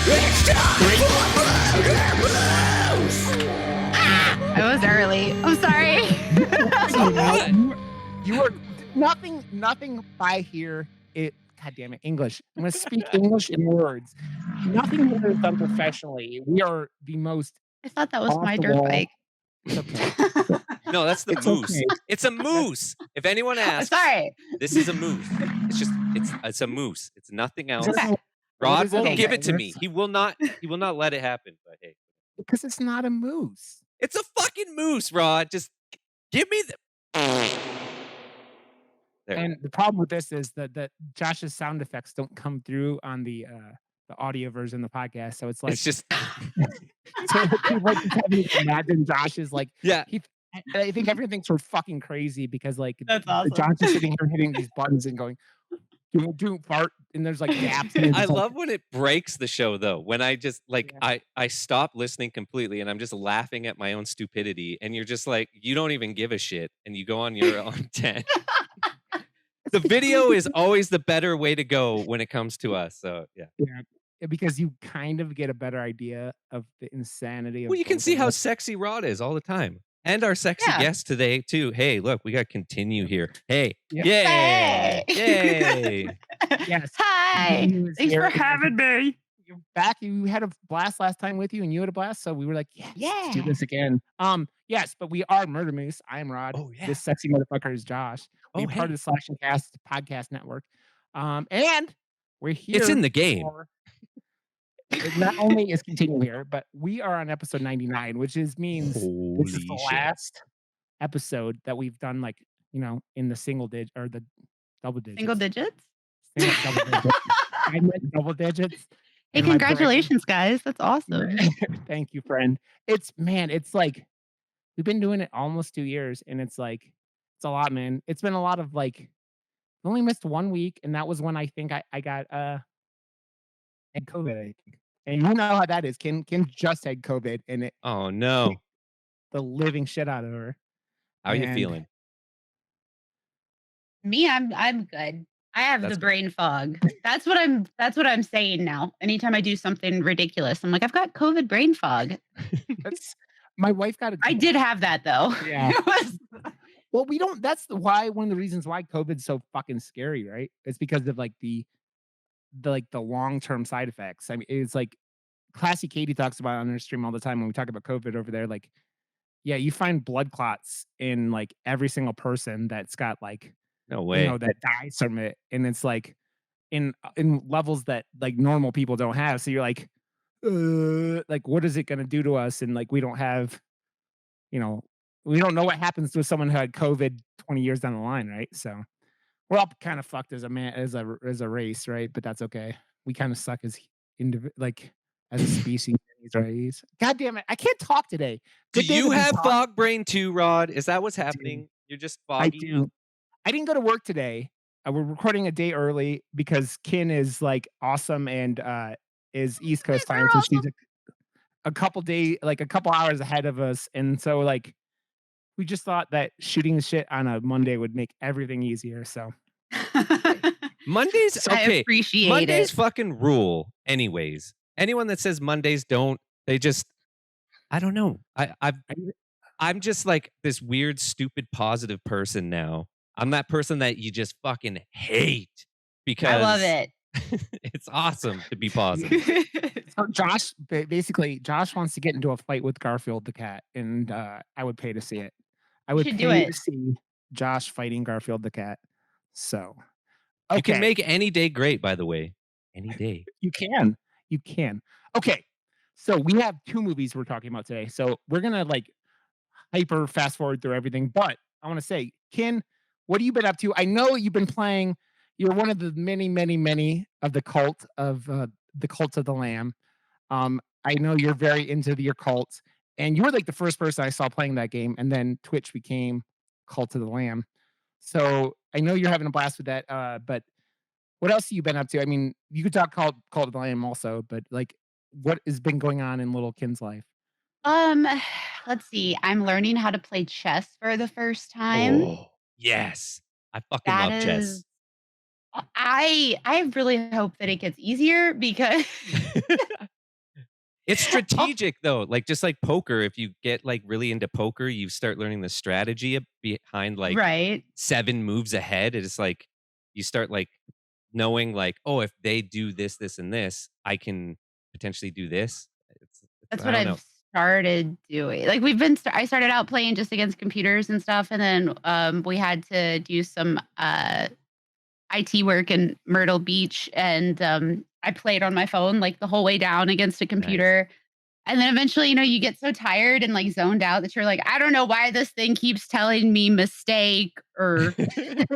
I was early. I'm sorry. You were nothing by here. God damn it, English. I'm going to speak English in words. Nothing here is done professionally. We are the most. I thought that was off my the dirt wall. bike. It's okay. No, that's the It's moose. okay. It's a moose. If anyone asks, Sorry. this is a moose. It's a moose. It's nothing else. Just- Rod What is it? won't Okay, give good. it to me. He will not let it happen. But hey, Because it's not a moose. it's a fucking moose, Rod. Just give me the. There. And the problem with this is that Josh's sound effects don't come through on the audio version of the podcast. So it's like It's just so like imagine Josh is like yeah. I think everyone thinks we're fucking crazy because like That's awesome. Josh is sitting here hitting these buttons and going do fart and there's like gaps. And I love when it breaks the show though. When I just like Yeah. I stop listening completely and I'm just laughing at my own stupidity and you're just like you don't even give a shit and you go on your own 10. The video is always the better way to go when it comes to us. So yeah. Because you kind of get a better idea of the insanity of Well, you can both see of how us. sexy Rod is all the time. And our sexy Yeah. guest today too. Hey, look, we got Kintinue here. Hey, Yeah. yay, yay. Yes. Hi. Kintinue is Thanks here. for having me. You're back. You had a blast last time with you, and you had a blast. So we were like, yes, let's do Yeah. this again. Yes, but we are Murder Moose. I'm Rod. Oh, yeah. This sexy motherfucker is Josh. Oh, We're part of the Slash and Cast podcast network. And we're here. It's in the game. Not only is Kintinue here, but we are on episode 99, which means this is the Holy shit. last episode that we've done, like, in the single digit or the double digits. Single digits? Double digits. I meant double digits. Hey, in my brain. congratulations, guys. That's awesome. Thank you, friend. It's like we've been doing it almost 2 years, and it's like it's a lot, man. It's been a lot of like I only missed 1 week, and that was when I think I got had COVID, I think. And you know how that is. Kim just had COVID, and it Oh no. kicked the living shit out of her. How are you And feeling? Me, I'm good. I have That's the good. brain fog. That's what I'm saying now. Anytime I do something ridiculous, I'm like, I've got COVID brain fog. That's my wife got it. I did have that though. Yeah. It was- Well, we don't. That's why one of the reasons why COVID's so fucking scary, right? It's because of like the long-term side effects. I mean, it's like Classy Katie talks about it on her stream all the time when we talk about COVID over there. Like, yeah, you find blood clots in like every single person that's got like No way. that dies from it, and it's like in levels that like normal people don't have. So you're like what is it gonna do to us? And like we don't have, we don't know what happens to someone who had COVID 20 years down the line, right? So we're all kind of fucked as a race, right? But that's okay. We kind of suck as as a species, right? God damn it, I can't talk today. Do Good day you to be have talking. fog brain too, Rod? Is that what's happening? You're just I foggy? do. I didn't go to work today. We're recording a day early because Kin is like awesome and is East Coast time, so she's a couple hours ahead of us, and so like we just thought that shooting the shit on a Monday would make everything easier. So Mondays, I okay. appreciate Mondays it. fucking rule anyways. Anyone that says Mondays don't, they just, I don't know. I'm just like this weird, stupid, positive person now. I'm that person that you just fucking hate because I love it. It's awesome to be positive. So Josh wants to get into a fight with Garfield the cat, and I would pay to see it. I would should do pay it. to see Josh fighting Garfield the cat. So You can make any day great, by the way. Any day. You can. Okay. So we have 2 movies we're talking about today. So we're gonna like hyper fast forward through everything. But I want to say, Kin, what have you been up to? I know you've been playing. You're one of the many, many, many of the cult of the Lamb. I know you're very into your cult, and you were like the first person I saw playing that game, and then Twitch became Cult of the Lamb. So I know you're having a blast with that. But what else have you been up to? I mean, you could talk Cult of the Lamb also, but like, what has been going on in little Kin's life? Let's see. I'm learning how to play chess for the first time. Oh, yes. I fucking That love chess. is- I really hope that it gets easier because It's Oh, strategic though, like, just like poker, if you get, like, really into poker, you start learning the strategy behind, like, right. 7 moves ahead. It's like, you start, like, knowing, like, "Oh, if they do this, this, and this, I can potentially do this." It's That's I what don't I've know. started doing. Like, I started out playing just against computers and stuff, and then, we had to do some, IT work in Myrtle Beach, and, I played on my phone, like, the whole way down against a Nice. computer, and then eventually, you get so tired and, like, zoned out that you're like, "I don't know why this thing keeps telling me mistake or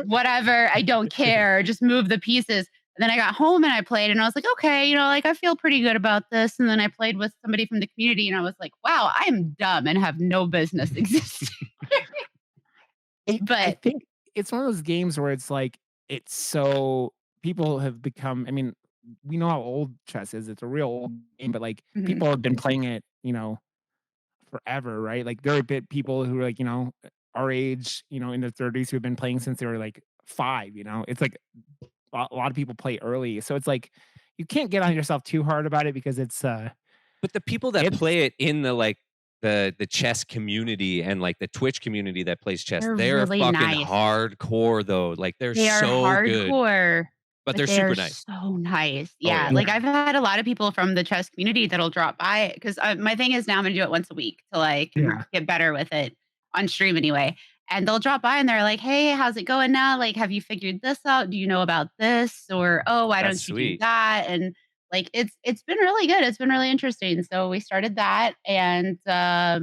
whatever, I don't care, just move the pieces." And then I got home and I played and I was like, "Okay, like, I feel pretty good about this." And then I played with somebody from the community and I was like, "Wow, I am dumb and have no business existing." I But think it's one of those games where it's like, it's so people have become I mean, we know how old chess is, it's a real old game, but, like, Mhm. people have been playing it, forever, right? Like, there are bit people who are, like, our age, in their 30s who have been playing since they were, like, 5, It's like a lot of people play early, so it's like, you can't get on yourself too hard about it because But the people that it's play it in the, like, the chess community and, like, the Twitch community that plays chess, they're they're really fucking nice. hardcore, though, like, they're They are so good, hardcore, but but they're they are super nice. so nice. Oh, Yeah, yeah. like, yeah, I've had a lot of people from the chess community that'll drop by 'cause, my thing is now I'm gonna do it once a week till I can yeah, get better with it on stream anyway, and they'll drop by and they're like, "Hey, how's it going now? Like, have you figured this out? Do you know about this?" Or, "Oh, why That's don't you do sweet. that?" And, like, it's been really good, it's been really interesting, so we started that, and, I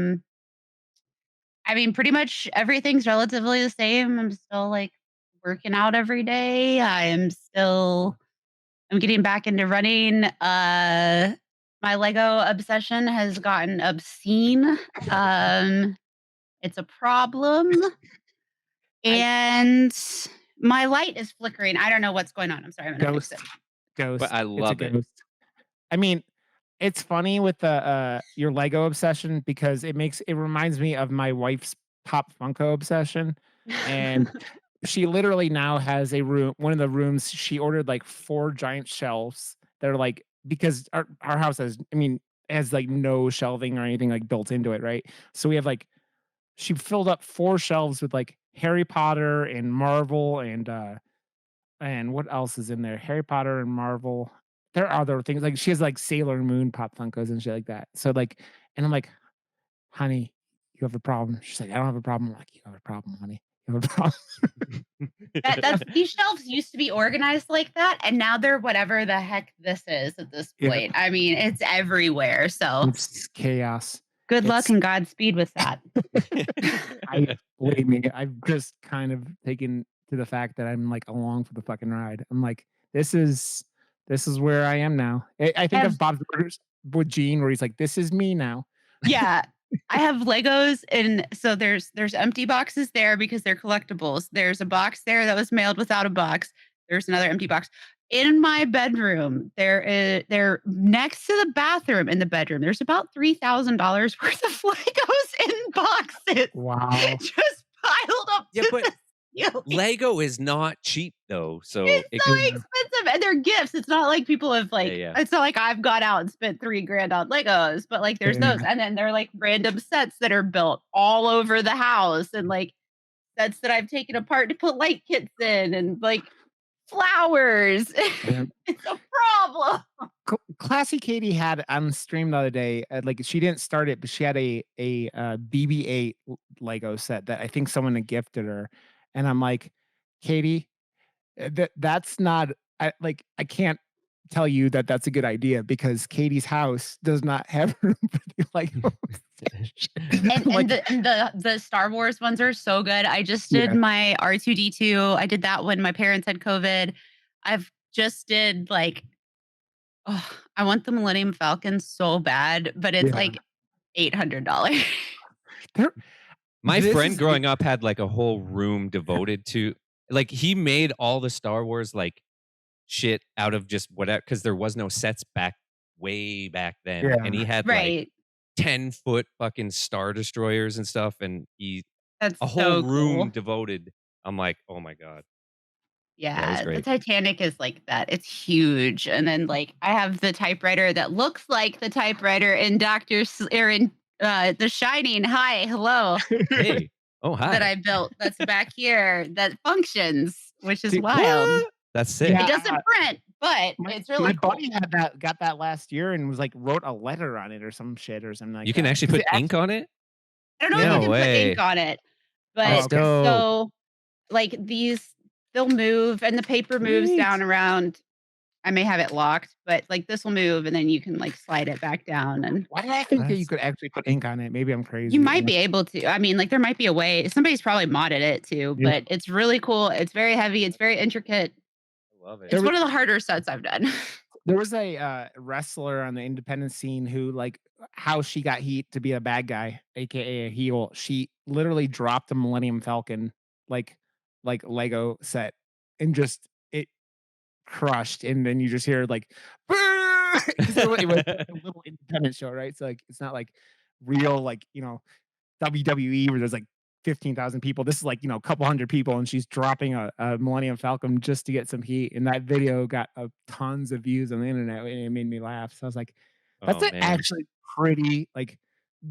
mean, pretty much everything's relatively the same. I'm still, like, working out every day. I'm getting back into running. My Lego obsession has gotten obscene. Um, it's a problem, I and my light is flickering. I don't know what's going on. I'm sorry, I'm gonna fix it. ghost, But ghost, I it's a love it. ghost. I mean, it's funny with the, your Lego obsession because it reminds me of my wife's Pop Funko obsession, and she literally now has one of the rooms she ordered, like, 4 giant shelves that are, like because our house has, like, no shelving or anything, like, built into it, right? So we have, like she filled up 4 shelves with, like, Harry Potter and Marvel and what else is in there? Harry Potter and Marvel. There are other things, like, she has, like, Sailor Moon Pop Funkos and shit like that. So, like and I'm like, "Honey, you have a problem." She's like, "I don't have a problem." I'm like, "You have a problem, honey. You have a problem." That's these shelves used to be organized like that, and now they're whatever the heck this is at this Yeah, point. I mean, it's everywhere. So it's chaos. good luck It's and Godspeed with that. I believe me, I've just kind of taken to the fact that I'm, like, along for the fucking ride. I'm like, "This is where I am now." I I think have of Bob's Burgers with Gene where he's like, "This is me now." Yeah. I have Legos and so there's empty boxes there because they're collectibles. There's a box there that was mailed without a box. There's another empty box. In my bedroom, they're next to the bathroom in the bedroom. There's about $3,000 worth of Legos in boxes Wow. just piled up Yeah, to but the ceiling. Lego is not cheap, though, so It's it so Yeah, expensive, and they're gifts. It's not like people have, yeah, like yeah. it's not like I've gone out and spent 3 grand on Legos, but, like, there's those, yeah. and then they're, like, random sets that are built all over the house and, like, sets that I've taken apart to put light kits in and, like, flowers. Yeah. It's a problem. Classy Katie had on stream the other day, like she didn't start it, but she had a BB-8 Lego set that I think someone had gifted her, and I'm like, Katie, that's not I can't tell you that that's a good idea because Katie's house does not have room for the Lego. And I'm and like, the Star Wars ones are so good. I just did yeah, my R2-D2. I did that when my parents had COVID. I've just did, like oh, I want the Millennium Falcon so bad, but it's, yeah. like, $800. There, My this friend is growing up had, like, a whole room devoted to like, he made all the Star Wars, like, shit out of just whatever because there was no sets way back then, and yeah. he had, like, Right. 10-foot fucking Star Destroyers and stuff, and That's a whole so room cool. devoted. I'm like, "Oh my god." Yeah, it was Yeah, the great. Titanic is like that. It's huge, and then, like, I have the typewriter that looks like the typewriter in Doctor S or in, The Shining. Hi, hello, Hey. Oh, that hi. I built that's back here that functions, which is See, wild. What? That's sick. It yeah, doesn't print, but my it's my really cool. buddy had that got that last year and was like wrote a letter on it or some shit or something like You can that. actually Because put it ink actually on it? I don't know if you yeah. No can put ink way. on it, Oh, but That's okay. dope. so, like, they'll move and the paper moves down Sweet. around. I may have it locked, but, like, this will move and then you can, like, slide it back down and Why did I think that you That's could actually put ink on it? Maybe I'm you crazy. might be able to. I mean, like, there might be a way. Somebody's probably modded it too, Yeah. but it's really cool. It's very heavy. It's very intricate. I love it. There It's was one of the harder sets I've done. there was a wrestler on the independent scene who like how she got heat to be a bad guy, aka a heel. She literally dropped a Millennium Falcon like Lego set and just it crushed, and then you just hear like, because it was a little independent show, right? So like it's not like real like WWE where there's like 15,000 people. This is like a couple hundred people, and she's dropping a Millennium Falcon just to get some heat. And that video got tons of views on the internet, and it made me laugh. So I was like, that's Oh, man. actually pretty like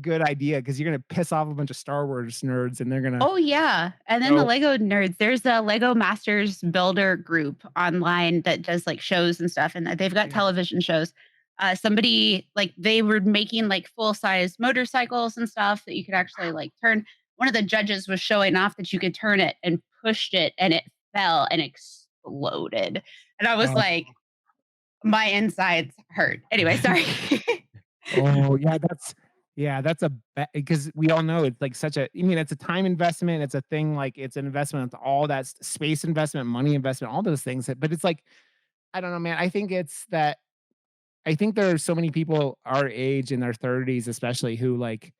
good idea because you're gonna piss off a bunch of Star Wars nerds, and they're gonna Oh, yeah, and then the go. Lego nerds, there's a Lego Masters builder group online that does, like, shows and stuff, and they've got Yeah. television shows. Somebody like, they were making, like, full-size motorcycles and stuff that you could actually, like, turn. One of the judges was showing off that you could turn it and pushed it, and it fell and exploded, and I was Oh, like, "My insides hurt." Anyway, sorry. oh, yeah, that's a because we all know it's like such a. I mean, it's a time investment. It's a thing like it's an investment into all that space investment, money investment, all those things. But it's like I don't know, man. I think it's that I think there are so many people our age in their 30s, especially, who like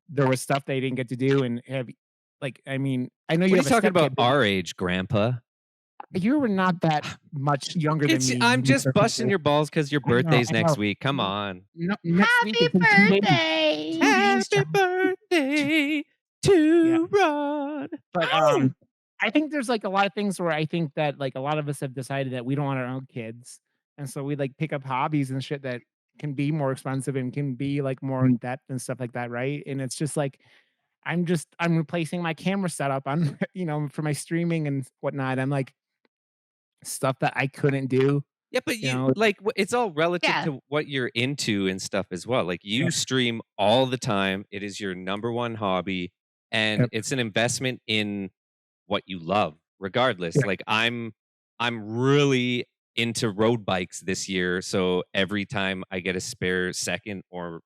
there was stuff they didn't get to do and have like, I mean, I know you What are you have a talking about stepkid, but our age, grandpa? you were not that much younger than It's me. I'm You just busting motherfucker. your balls because your I know, birthday's I know. next week. Come No, on. no, next week Happy is in 2 days. birthday. 2 days, Happy John. birthday Yeah, to Ron. but, Ow! I think there's, like, a lot of things where I think that, like, a lot of us have decided that we don't want our own kids, and so we, like, pick up hobbies and shit that can be more expensive and can be, like, more in depth and stuff like that, right? And it's just like, I'm replacing my camera setup on, for my streaming and whatnot. I'm like, stuff that I couldn't do, Yeah, but you you know? like it's all relative Yeah. to what you're into and stuff as well. Like Yeah, you stream all the time. It is your number one hobby and yep, it's an investment in what you love regardless. yeah, Like I'm really into road bikes this year, so every time I get a spare second or,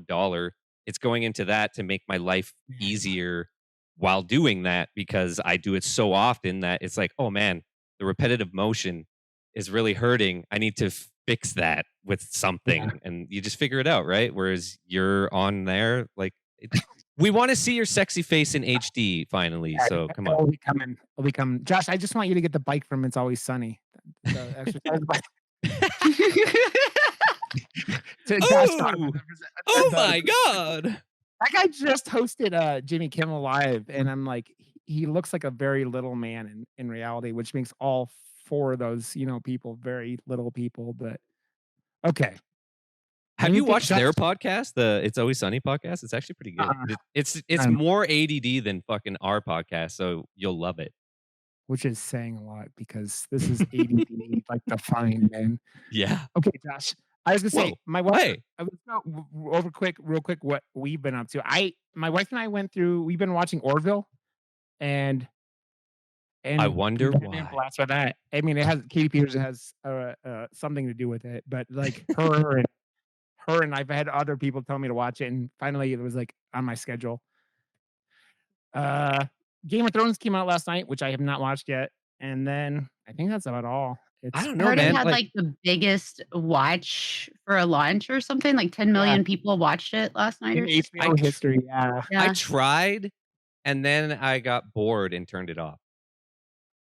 dollar, it's going into that to make my life yeah, easier while doing that because I do it so often that it's like, "Oh man, the repetitive motion is really hurting. I need to fix that with yeah. something." And you just figure it out, right? Whereas you're on there like we want to see your sexy face in HD finally. Yeah, So come on. it'll be coming. It'll be coming. Josh, I just want you to get the bike from It's Always Sunny. The exercise bike. To Josh got Oh, oh my the God. that guy just hosted Jimmy Kimmel Live, and I'm like, he looks like a very little man in reality, which makes all four of those, people very little people. But okay. Have you Anything watched Josh, their podcast, the It's Always Sunny podcast? It's actually pretty good. uh-uh, It's um, more ADD than fucking our podcast, so you'll love it. which is saying a lot because this is ADD like defined, man. Yeah. Okay, Josh. I was gonna say Whoa. my wife. Hey, I was go over real quick, what we've been up to. My wife and I went through. We've been watching Orville, and I we've wonder been having a why. blast with that. I mean, it has Katie Peterson has something to do with it, but like her and I've had other people tell me to watch it, and finally it was like on my schedule. Uh, Game of Thrones came out last night, which I have not watched yet, and then I think that's about all. I It's don't I know, heard it man. had, Like, like, the biggest watch for a launch or something, like 10 yeah, million people watched it last night in or I HBO tr- history. Yeah, I yeah. tried and then I got bored and turned it off.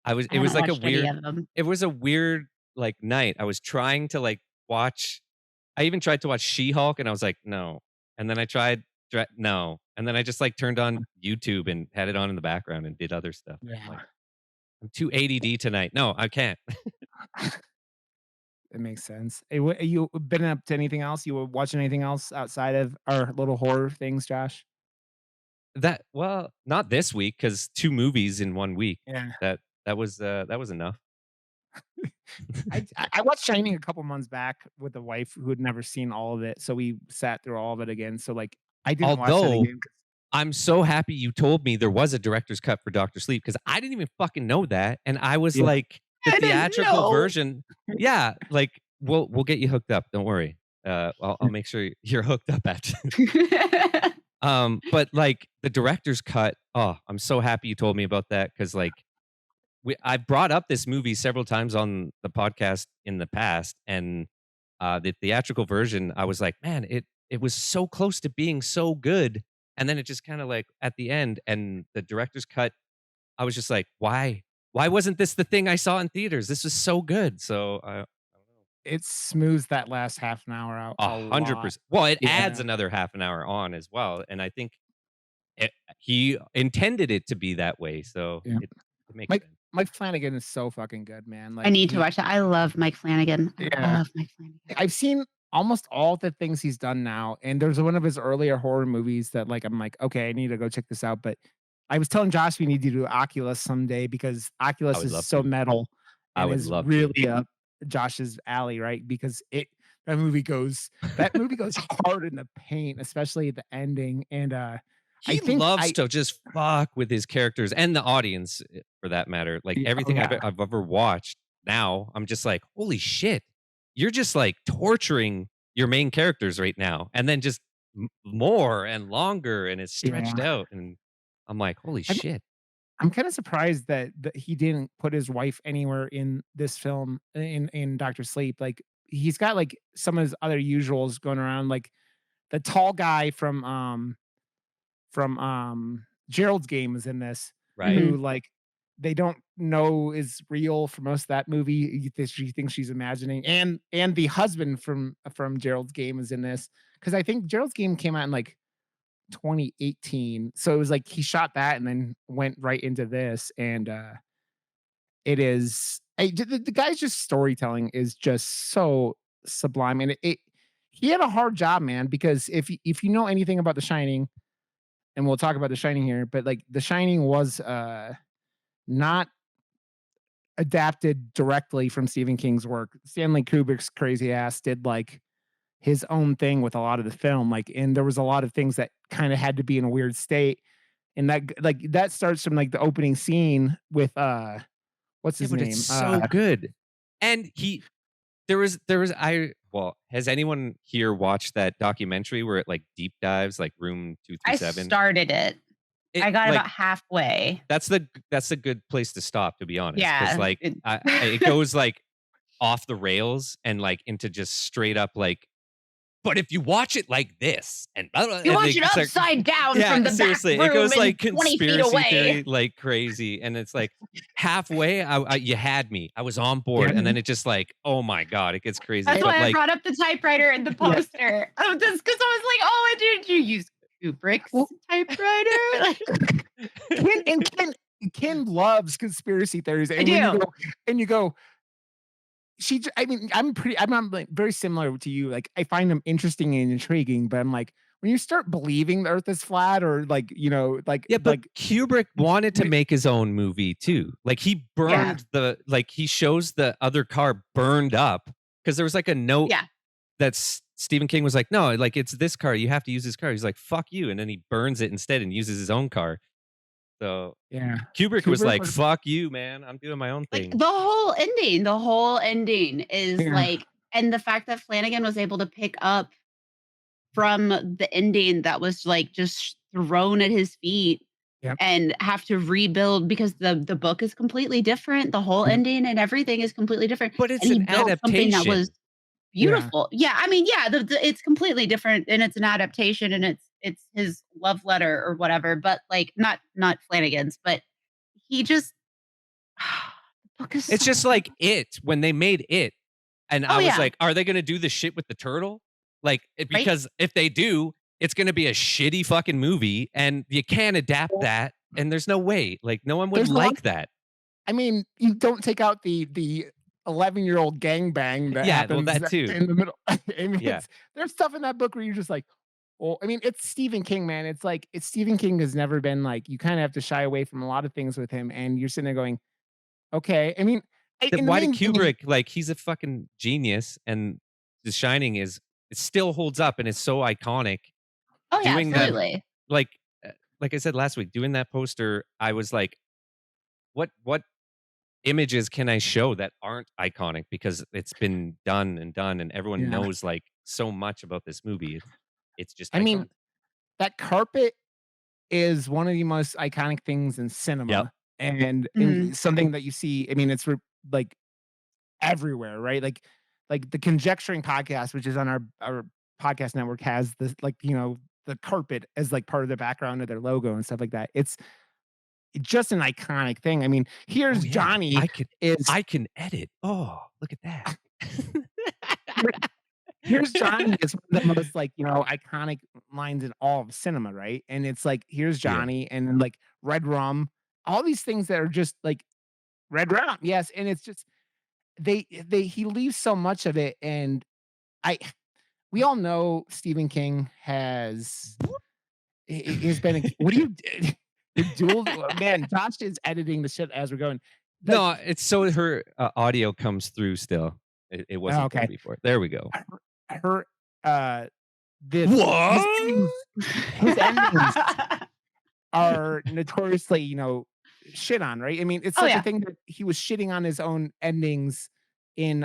I It was haven't like watched any of them. it was a weird like night. I was trying to like watch I even tried to watch She-Hulk and I was like, "No." And then I tried no. And then I just like turned on YouTube and had it on in the background and did other stuff. I'm like, yeah. I'm too ADD tonight. No, I can't. It makes sense. Hey, you been up to anything else? You were watching anything else outside of our little horror things, Josh? Well, not this week because 2 movies in 1 week. Yeah. That was enough. I watched Shining a couple months back with a wife who had never seen all of it, so we sat through all of it again. So like I didn't watch that Although again. I'm so happy you told me there was a director's cut for Doctor Sleep because I didn't even fucking know that, and I was Yeah. like, the I didn't theatrical know. version. Yeah, like we'll get you hooked up. Don't worry. I'll make sure you're hooked up at. But like the director's cut. Oh, I'm so happy you told me about that because like I brought up this movie several times on the podcast in the past, and the theatrical version, I was like, man, it was so close to being so good, and then it just kind of like at the end, and the director's cut, I was just like, why wasn't this the thing I saw in theaters? This was so good. So I don't know. It smooths that last half an hour out a lot. 100%. Well, it adds Yeah. another half an hour on as well, and I think he intended it to be that way, so Yeah. it makes Mike sense. Mike Flanagan is so fucking good, man. I Like need to watch that. I love Mike Flanagan. I yeah. love Mike Flanagan. I've seen almost all the things he's done now, and there's one of his earlier horror movies that like I'm like, okay, I need to go check this out. But I was telling Josh we need to do Oculus someday because I Oculus would is love so to. metal I and would is love to. really up Josh's alley, right? Because that movie goes hard in the paint, especially at the ending. And I He think loves I to just fuck with his characters and the audience, for that matter. Like oh everything yeah. I've ever watched now, I'm just like, holy shit, you're just like torturing your main characters right now, and then just more and longer, and it's stretched Yeah. out, and I'm like, holy I'm shit. I'm kind of surprised that he didn't put his wife anywhere in this film in Doctor Sleep. Like he's got like some of his other usuals going around, like the tall guy from Gerald's Game is in this, Right? who Mhm. like they don't know is real for most of that movie. She thinks she's imagining, and the husband from Gerald's Game is in this because I think Gerald's Game came out in like 2018. So it was like he shot that and then went right into this. And it is the guy's just storytelling is just so sublime. And he had a hard job, man, because if you know anything about The Shining, and we'll talk about The Shining here, but like The Shining was not adapted directly from Stephen King's work. Stanley Kubrick's crazy ass did like his own thing with a lot of the film, like, and there was a lot of things that kind of had to be in a weird state. And that starts from like the opening scene with what's Yeah, his but it's name? so good. And there was I well, has anyone here watched that documentary where it like deep dives like room I 237? started it. It I got like about halfway. that's a good place to stop, to be honest, because Yeah. like it goes like off the rails and like into just straight up like, but if you watch it like this and blah, blah, You and watch like, it it's like, upside down yeah, from the back seriously, it room goes like and 20 feet conspiracy theory away. like crazy, and it's like halfway, you had me, I was on board, Yeah. and then it just like, oh my god, it gets crazy. That's But why I like, brought up the typewriter and the Yeah. poster. Oh, just because I was like, oh, did you use Kubrick's Well- typewriter? Like, Ken loves conspiracy theories, and I when do. you go, I mean, I'm like very similar to you. Like, I find them interesting and intriguing, but I'm like, when you start believing the Earth is flat, or like, yeah, but like Kubrick wanted to we- make his own movie too. Like he burned he shows the other car burned up because there was like a note Yeah. that Stephen King was like, no, like it's this car. You have to use this car. He's like, fuck you. And then he burns it instead and uses his own car. So yeah, Kubrick was Kubrick like, was- fuck you, man. I'm doing my own Like thing. the whole ending is Yeah. like, and the fact that Flanagan was able to pick up from the ending that was like just thrown at his feet Yep. and have to rebuild because the book is completely different. The whole Mhm. ending and everything is completely different. But it's and he an built something that was adaptation. beautiful. Yeah, I mean, yeah, it's completely different and it's an adaptation and it's his love letter or whatever, but like not Flanagan's, but he just the book is It's so just like it when they made it. And I Oh, was yeah. like, are they going to do the shit with the turtle? Like, Right? because if they do, it's going to be a shitty fucking movie and you can't adapt that. And there's no way. Like, no one would There's a lot- like that. I mean, you don't take out the 11-year-old gangbang that Yeah, well, happens that too. in the middle. I mean, Yeah. there's stuff in that book where you're just like, well, I mean, it's Stephen King, man. It's like it's Stephen King has never been like you kind of have to shy away from a lot of things with him, and you're sitting there going, okay. I mean, Then and the why did main thing is, Kubrick like, he's a fucking genius, and The Shining is it still holds up and it's so iconic. Oh, yeah, Doing that, yeah, absolutely. like, like I said last week, doing that poster, I was like, what images can I show that aren't iconic? Because it's been done and done, and everyone yeah. knows, like, so much about this movie. It's just I mean, iconic. that carpet is one of the most iconic things in Yep. cinema, and Mhm. something that you see. I mean, it's like everywhere, right? Like the Conjecturing podcast, which is on our podcast network, has this like the carpet as like part of the background of their logo and stuff like that. It's just an iconic thing. I mean, Oh, here's yeah. Johnny is I can edit. Oh, look at that. here- here's Johnny is one of the most like iconic lines in all of cinema, right? And it's like here's Yeah. Johnny and then like Red Rum, all these things that are just like Red Rum, yes, and it's just they he leaves so much of it, and I we all know Stephen King has been what do you the dual man, Josh is editing the shit as we're going. Like, No, it's so her, audio comes through still. It oh, wasn't there okay. before. There we go. Her the What? his endings are notoriously, shit on, right? I mean, it's Oh, such a yeah. thing that he was shitting on his own endings in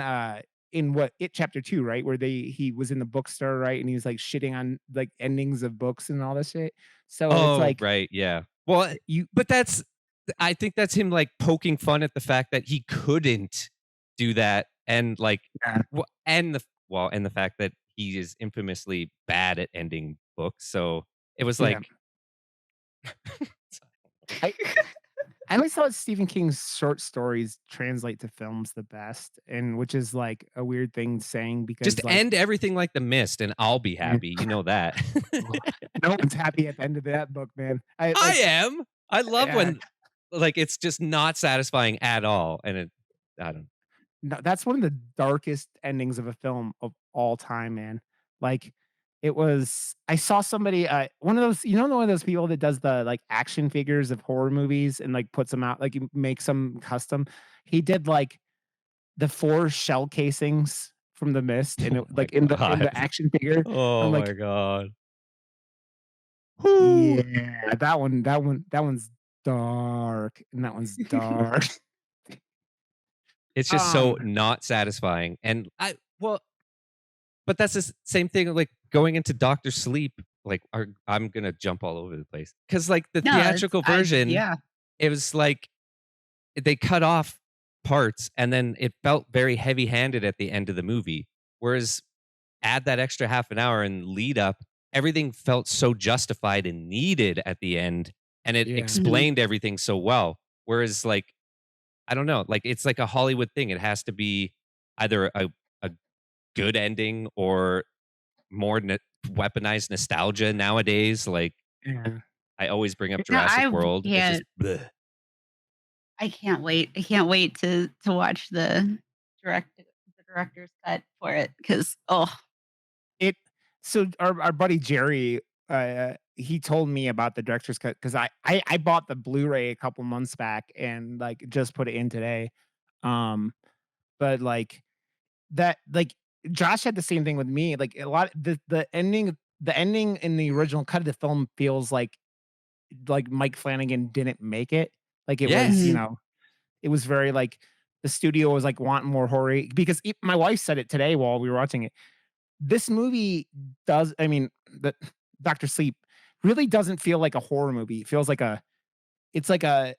what It Chapter 2, right? Where he was in the bookstore, right? And he was like shitting on like endings of books and all this shit. So it's Oh, like right, yeah. Well, you but that's I think that's him, like, poking fun at the fact that he couldn't do that, and, like, yeah, and the fact that he is infamously bad at ending books, so it was yeah. like I I always thought Stephen King's short stories translate to films the best, and which is like a weird thing saying just because like end everything like The Mist, and I'll be yeah, happy, you know that. no one's happy at the end of that book, man. I I like am. I love yeah, when, like, it's just not satisfying at all, and I don't no, that's one of the darkest endings of a film of all time, man. Like it was I saw somebody one of those one of those people that does the like action figures of horror movies and like puts them out like he makes them custom. He did like the 4 shell casings from The Mist and oh it my like in god. the action figure. I'm Oh my like, god. Whoo! yeah, that one's dark, and that one's dark. It's just so Um, not satisfying, and but that's the same thing, like, going into Doctor Sleep, like, I'm gonna jump all over the place because, like, the No, it's theatrical I version, yeah. it was like they cut off parts, and then it felt very heavy-handed at the end of the movie, whereas add that extra half an hour and lead up, everything felt so justified and needed at the end, and it yeah. Mhm. explained everything so well, whereas, like, I don't know, like, it's like a Hollywood thing, it has to be either a good ending or more weaponized nostalgia nowadays. Like, Yeah. I always bring up No, Jurassic World. It's just bleh. I can't wait. I can't wait to watch the director's cut for it because oh, It so our buddy Jerry, he told me about the director's cut because I bought the Blu-ray a couple months back and like just put it in today. Um, but like that like Josh had the same thing with me. Like a lot the ending in the original cut of the film feels like Mike Flanagan didn't make it. Like it was, Yes. mhm. it was very like the studio was like wanting more horror because my wife said it today while we were watching it. This movie does I mean, the Doctor Sleep really doesn't feel like a horror movie. It feels like it's like a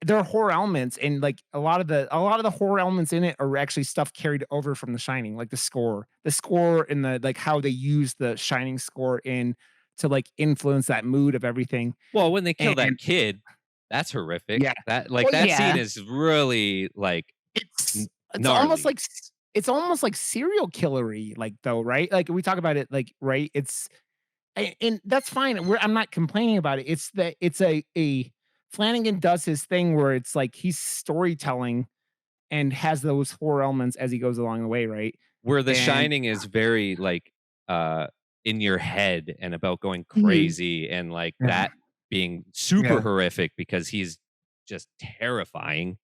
there are horror elements and like a lot of the horror elements in it are actually stuff carried over from The Shining, like the score and the like how they use the Shining score in to like influence that mood of everything. Well, when they kill that And kid, that's horrific. yeah, That like well, that scene Yeah. is really like it's it's almost gnarly. like it's almost like serial killery, like though, right? Like we talk about it, like right. And that's fine. I'm not complaining about it. It's that it's a Flanagan does his thing where it's like he's storytelling and has those horror elements as he goes along the way, right? Where The And Shining is very, like, uh, in your head and about going Mhm. crazy and, like, yeah, that being super yeah, horrific because he's just terrifying,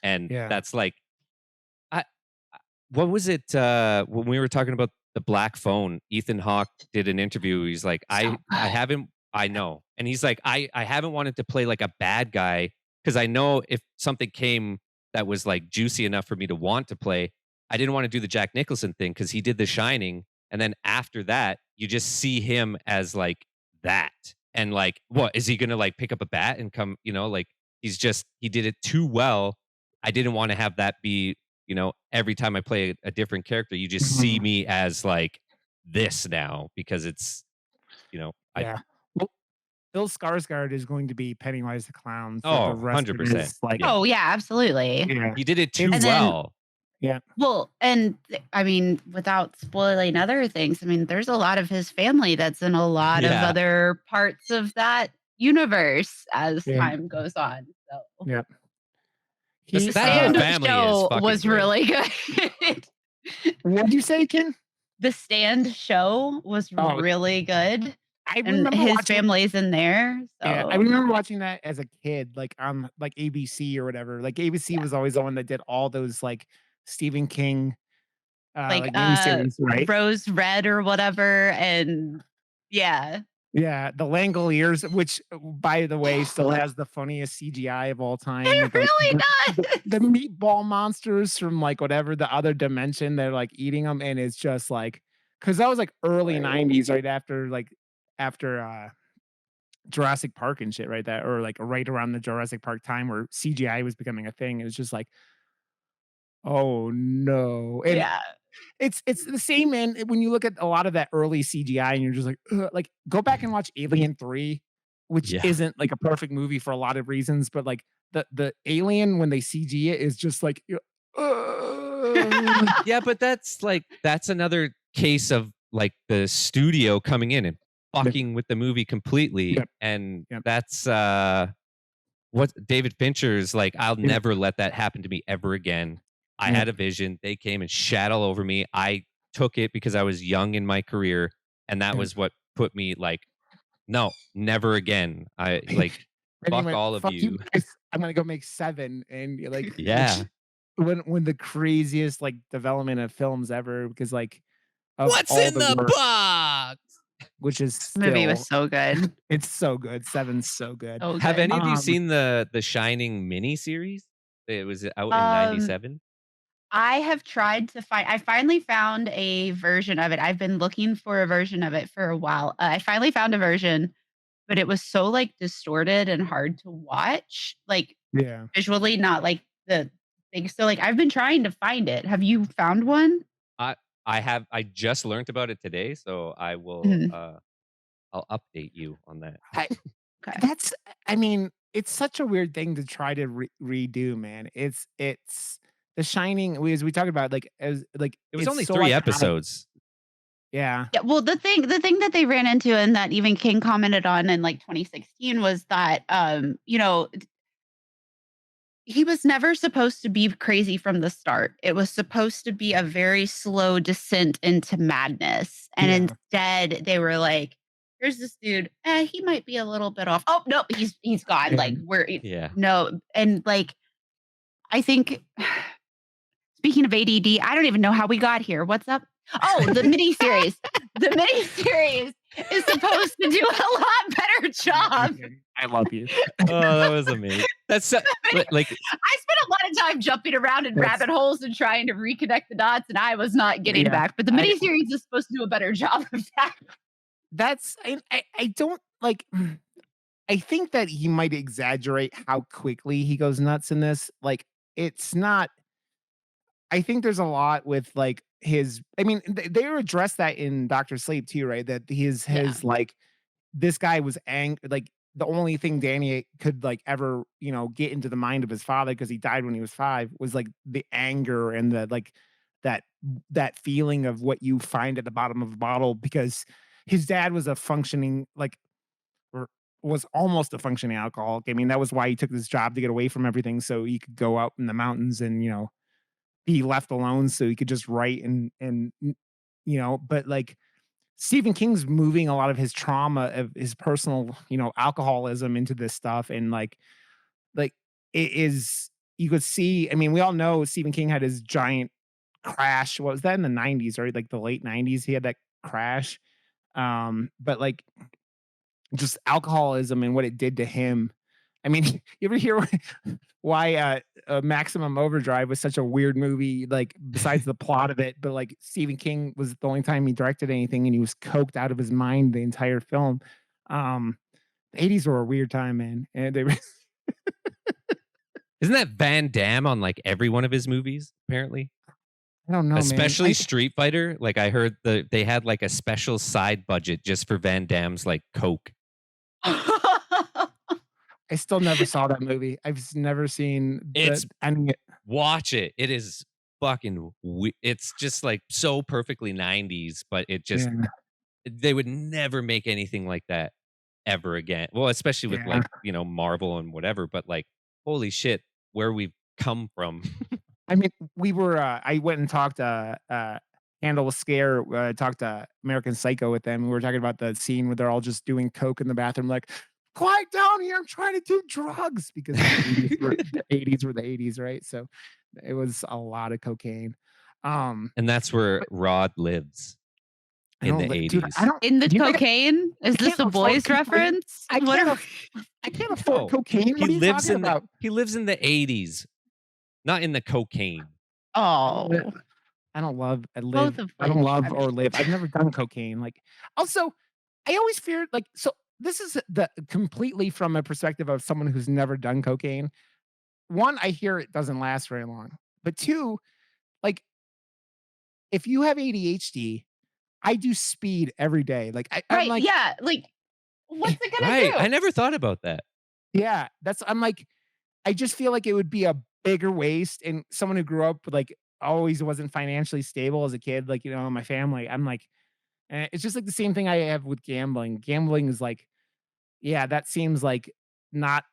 and yeah. that's, like I what was it, when we were talking about the black phone, Ethan Hawke did an interview, he's like, So I good. haven't" I know, and he's like, I haven't wanted to play, like, a bad guy because I know if something came that was, like, juicy enough for me to want to play, I didn't wanna do the Jack Nicholson thing because he did The Shining, and then after that, you just see him as, like, that, and, like, what, is he gonna, like, pick up a bat and come, like, he did it too well. I didn't wanna have that be, every time I play a different character, you just see Mhm. me as like this now because it's, I Yeah. Well, Bill Skarsgård is going to be Pennywise the Clown for the oh, rest of 100%. his, like Yeah. Oh, yeah, absolutely. yeah. He did it too And It's then well. yeah, well, and I mean, without spoiling other things, I mean, there's a lot of his family that's in a lot of Yeah. other parts of that universe as yeah, time goes on, so yeah. This The He's, that whole Stand family is show fucking was great. really good. what'd you say, Ken? The Stand show was Oh, really good, I and remember his watching family's in there, yeah, I so remember watching that as a kid, like, on, like, ABC or whatever. Like, ABC yeah. was always the one that did all those, like, Stephen King, Like, like, miniseries, right? Rose Red or whatever, and yeah. Yeah, the Langoliers, which, by the way, still has the funniest CGI of all time It with really does. the meatball monsters from, like, whatever the other dimension, they're, like, eating them, and it's just, like, because that was, like, early '90s, right after, like after, Jurassic Park and shit, right? That or, like, right around the Jurassic Park time where CGI was becoming a thing. It was just like, "Oh, no," and Yeah. it's the same, man, when you look at a lot of that early CGI and you're just like, "Ugh," like, go back and watch Alien 3, which Yeah. isn't, like, a perfect movie for a lot of reasons, but, like, the alien when they CG it is just like, you're "Ugh." Yeah, but that's another case of like the studio coming in and Yep, fucking with the movie completely. yep, And yep, that's what David Fincher's like, I'll yep, never let that happen to me ever again. I yep, had a vision. They came and shat all over me. I took it because I was young in my career. And that yep. was what put me like, no, never again. I like, And he fuck went, all of "Fuck you you. guys, I'm gonna go make 7," and you're like, which Yeah. when the craziest, like, development of films ever because, like, of What's all in the the work, box? which is Movie was still so good. it's so good, 7's so good. So Have good. any of you Um, seen the Shining miniseries? It was out in Um, '97. I have tried to find I finally found a version of it. I've been looking for a version of it for a while. I finally found a version, but it was so, like, distorted and hard to watch, like, yeah. visually, not like the thing. So, like, I've been trying to find it. Have you found one? I I just learned about it today, so Mhm. I'll update you on that. I Okay. that's I mean, it's such a weird thing to try to redo, man. It's The Shining, as we talked about, like, as like, It was it's only so 3 iconic. episodes. Yeah, Yeah, well, the thing that they ran into and that even King commented on in, like, 2016 was that, he was never supposed to be crazy from the start. It was supposed to be a very slow descent into madness, and yeah, instead, they were like, "Here's this dude, he might be a little bit off. Oh, no, he's gone, yeah. like, we're Yeah. no," and, like, I think speaking of ADD, I don't even know how we got here. What's up? Oh, the miniseries. The miniseries is supposed to do a lot better job. I love you. Oh, that was amazing. That's so like I spent a lot of time jumping around in That's rabbit holes and trying to reconnect the dots, and I was not getting yeah. back. But the I miniseries is supposed to do a better job of that. that's I don't like I think that he might exaggerate how quickly he goes nuts in this. Like, it's not I think there's a lot with, like, his I mean, they address that in Doctor Sleep too, right? That Yeah. his, like, this guy was like, the only thing Danny could, like, ever, get into the mind of his father because he died when he was 5 was, like, the anger and the, like, that that feeling of what you find at the bottom of a bottle because his dad was a functioning, like, or was almost a functioning alcoholic. I mean, that was why he took this job to get away from everything so he could go out in the mountains and, be left alone so he could just write but like Stephen King's moving a lot of his trauma of his personal, alcoholism into this stuff and like it is you could see, I mean, we all know Stephen King had his giant crash. What was that in the 90s, right? Like the late 90s, he had that crash. But like just alcoholism and what it did to him. I mean, you ever hear why Maximum Overdrive was such a weird movie, like besides the plot of it, but like Stephen King was the only time he directed anything and he was coked out of his mind the entire film. The 80s were a weird time, man. And they were Isn't that Van Damme on like every one of his movies, apparently? I don't know, man. Especially Street Fighter. Like I heard they had like a special side budget just for Van Damme's like coke. I still never saw that movie. I've never seen It's ending. Watch it. It is fucking it's just like so perfectly 90s, but it just Yeah, they would never make anything like that ever again. Well, especially with yeah. like, Marvel and whatever, but like holy shit, where we've come from. I mean, we were. I went and talked. Handle was scare. Talked to American Psycho with them. We were talking about the scene where they're all just doing coke in the bathroom, like, quiet down here. I'm trying to do drugs because the 80s were the 80s, right? So it was a lot of cocaine. And that's where But Rod lives I in the don't, dude. 80s. I don't. In the Do you think cocaine? Is I this can't a afford boys cocaine? reference? I What can't. are I can't afford No, cocaine. What are you talking about? he lives in the 80s, not in the cocaine. Oh, I both of don't which love I'm or live. I've never done cocaine. Like, also, I always feared like so. This is the completely from a perspective of someone who's never done cocaine. One, I hear it doesn't last very long. But two, like if you have ADHD, I do speed every day. Like I'm right. like, Yeah. Like, what's it gonna Right. I do? never thought about that. yeah, I'm like, I just feel like it would be a bigger waste. And someone who grew up with like always wasn't financially stable as a kid, like my family. I'm like, it's just like the same thing I have with gambling. Gambling is like, yeah, that seems like not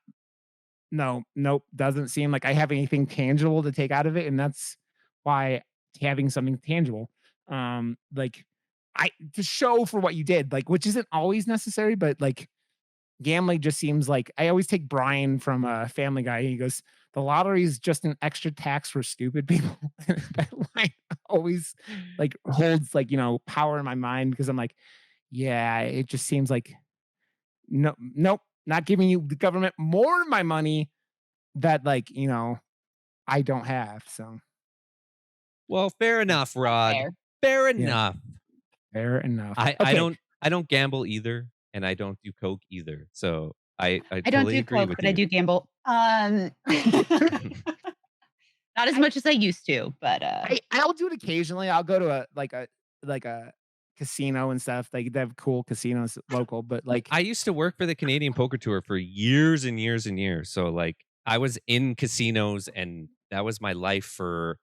no, nope, doesn't seem like I have anything tangible to take out of it, and that's why having something tangible, like I to show for what you did, like which isn't always necessary, but like gambling just seems like I always take Brian from Family Guy. He goes, "The lottery is just an extra tax for stupid people." That line always like holds like power in my mind because I'm like, yeah, it just seems like no, nope, not giving you the government more of my money that like I don't have. So Well, fair enough, Rod. Fair. Fair yeah, enough. fair enough. I Okay, don't gamble either, and I don't do coke either. So I I don't totally do agree coke, with but I you. do gamble. Not as I, much as I used to, but I'll do it occasionally. I'll go to a casino and stuff. Like they have cool casinos local, but like I used to work for the Canadian Poker Tour for years and years and years. So like I was in casinos and that was my life for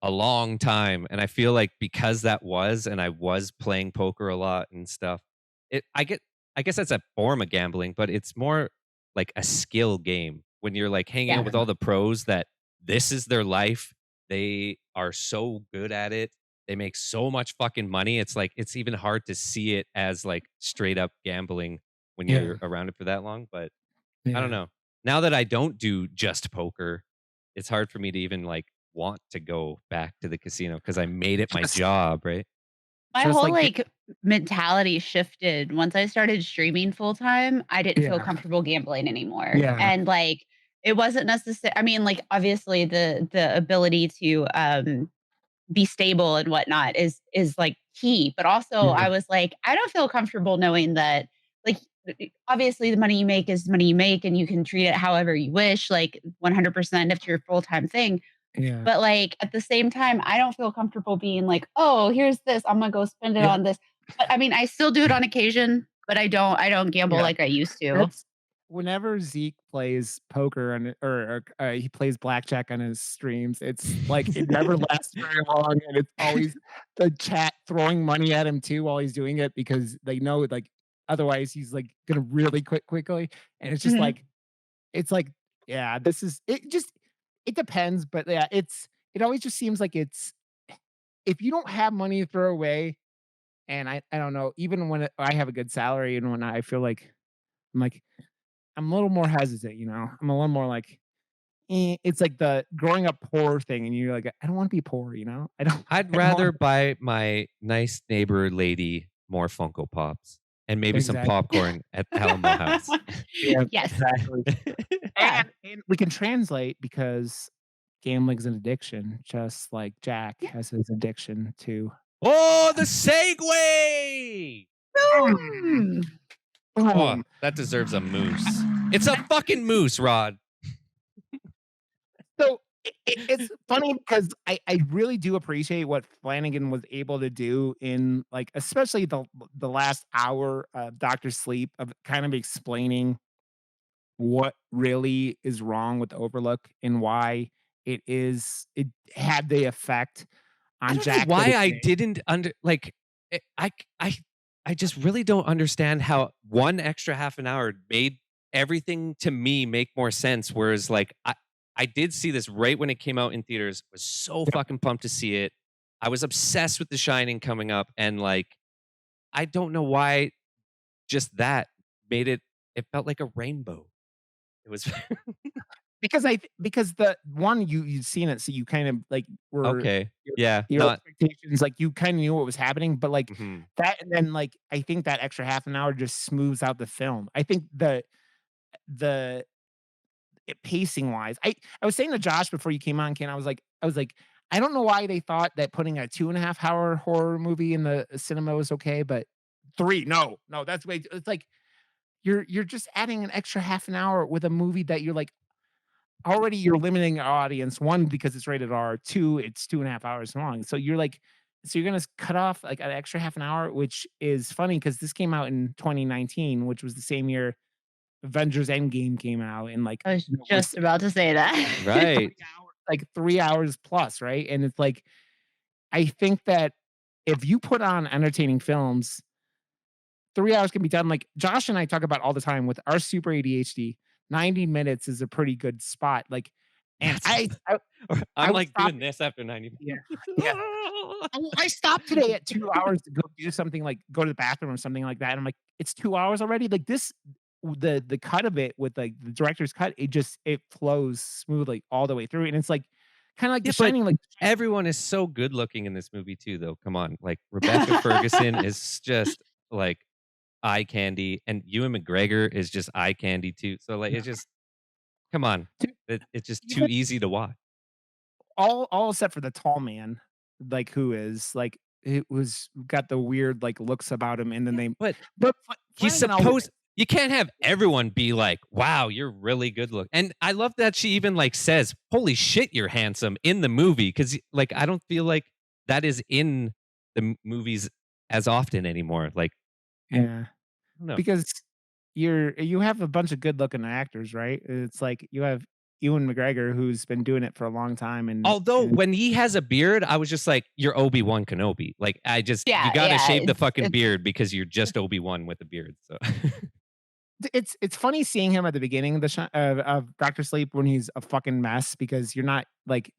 a long time. And I feel like because that was and I was playing poker a lot and stuff, I guess that's a form of gambling, but it's more like a skill game when you're like hanging out yeah. with all the pros that this is their life. They are so good at it. They make so much fucking money. It's like it's even hard to see it as like straight up gambling when yeah, you're around it for that long. But I don't yeah. know. Now that I don't do just poker, it's hard for me to even like want to go back to the casino because I made it my Just job, right? My just whole, like like, mentality shifted once I started streaming full time. I didn't feel yeah, comfortable gambling anymore, yeah, and, like, it wasn't necessary. I mean, like, obviously, the ability to, be stable and whatnot is, like, key, but also yeah, I was like, I don't feel comfortable knowing that, like, obviously, the money you make is the money you make, and you can treat it however you wish, like, 100% if you're a full-time thing. yeah, But, like, at the same time, I don't feel comfortable being like, "Oh, here's this, I'm gonna go spend it yeah, on this." But, I mean, I still do it on occasion, but I don't gamble yeah. like I used to. That's whenever Zeke plays poker and he plays blackjack on his streams, it's like it never lasts very long, and it's always the chat throwing money at him too while he's doing it because they know like otherwise he's like gonna really quit quickly. And Mhm. it's like, yeah, this is it. Just it depends, but yeah, it always just seems like it's if you don't have money to throw away, and I don't know, even when I have a good salary and when I feel like I'm like I'm a little more hesitant, you know. I'm a little more like, it's like the growing up poor thing, and you're like, I don't want to be poor, you know. I don't. I'd I don't want rather buy my nice neighbor lady more Funko Pops and maybe some exactly. popcorn at Alamo House. Yeah, Yes. exactly. Yeah. And we can translate because gambling's an addiction, just like Jack Yeah. has his addiction to. Oh, the segue! Mm, Boom. Oh, boom. that deserves a moose. It's a fucking moose, Rod. So it's funny because I really do appreciate what Flanagan was able to do in like especially the last hour of Doctor Sleep of kind of explaining what really is wrong with Overlook and why it had the effect I on don't know Jack that why it I did. didn't under like I just really don't understand how one extra half an hour made everything to me make more sense. Whereas like I did see this right when it came out in theaters, was so Yep. fucking pumped to see it. I was obsessed with The Shining coming up, and like I don't know why just that made it felt like a rainbow. It was Because the one you'd seen it, so you kind of like were okay. your Yeah, your not expectations, like you kind of knew what was happening, but like mhm. that, and then like I think that extra half an hour just smooths out the film. I think the pacing wise, I was saying to Josh before you came on, Ken, I was like, I don't know why they thought that putting a 2.5 hour horror movie in the cinema was okay, but three, no, that's way. It's like you're just adding an extra half an hour with a movie that you're like already you're limiting our audience. One, because it's rated R. Two, it's 2.5 hours long. So you're like, so you're gonna cut off like an extra half an hour, which is funny because this came out in 2019, which was the same year Avengers Endgame came out, and like I was was just about to say that. Right. 3 hours, like 3 hours plus, right? And it's like I think that if you put on entertaining films, 3 hours can be done. Like Josh and I talk about all the time with our super ADHD. 90 minutes is a pretty good spot. Like, and That's I I'm will like stop. doing this after 90 Yeah, yeah. I stopped today at 2 hours to go do something, like, go to the bathroom or something like that, and I'm like, "It's 2 hours already?" Like, this the cut of it with, like, the director's cut, it flows smoothly all the way through, and it's, like, kinda like The Yeah, but Shining, like everyone is so good looking in this movie too, though. Come on, like Rebecca Ferguson is just like eye candy, and Ewan McGregor is just eye candy too. So like, it's just come on, Dude, it's just too even easy to watch. all except for the tall man, like, who is, like, it was got the weird, like, looks about him, and then Yeah, they but but he's Flanagan always supposed. You can't have everyone be like, "Wow, you're really good look." And I love that she even like says, "Holy shit, you're handsome" in the movie because like I don't feel like that is in the movies as often anymore. Like, yeah. I don't know. Because you have a bunch of good looking actors, right? It's like you have Ewan McGregor who's been doing it for a long time Although and when he has a beard, I was just like, "You're Obi-Wan Kenobi." Like, I just you Yeah, gotta yeah, shave the fucking it's beard because you're just Obi-Wan with a beard, so it's funny seeing him at the beginning of of Doctor Sleep when he's a fucking mess because you're not like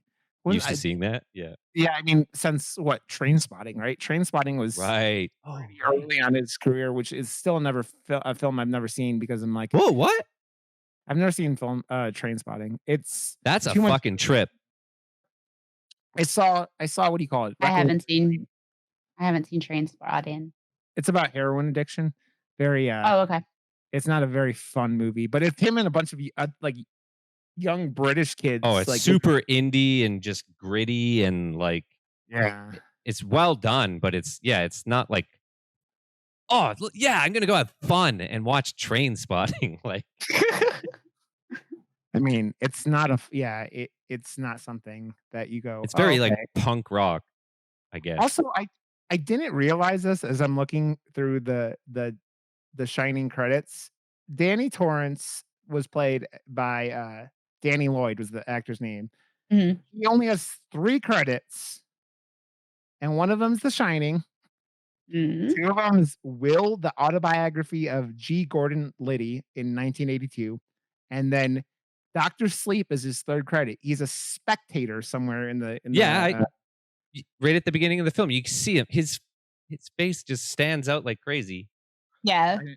when used to seeing that? Yeah. yeah, I mean since what Train Spotting, right? Train Spotting was Right. Oh, pretty right. early on his career, which is still never a film I've never seen because I'm like Whoa, what? I've never seen film Train Spotting. It's That's a too much. fucking trip. I saw what do you call it? I Requiem. haven't seen Trainspotting. It's about heroin addiction. Very, Oh, okay. it's not a very fun movie, but it's him and a bunch of like young British Oh, kids, it's like super indie and just gritty and like yeah. it's well done, but it's yeah, it's not like, "Oh, yeah, I'm gonna go have fun and watch Train Spotting." Like, I mean, it's not yeah, it's not something that you go, it's "Oh, very like okay." punk rock, I guess. Also, I didn't realize this as I'm looking through the Shining credits. Danny Torrance was played by, Danny Lloyd was the actor's name. Mhm. He only has 3 credits, and one of them's The Shining, Mhm. Two of them is Will, the autobiography of G. Gordon Liddy in 1982, and then Doctor Sleep is his third credit. He's a spectator somewhere Yeah, right at the beginning of the film, you can see him. His face just stands out like crazy. Yeah. I didn't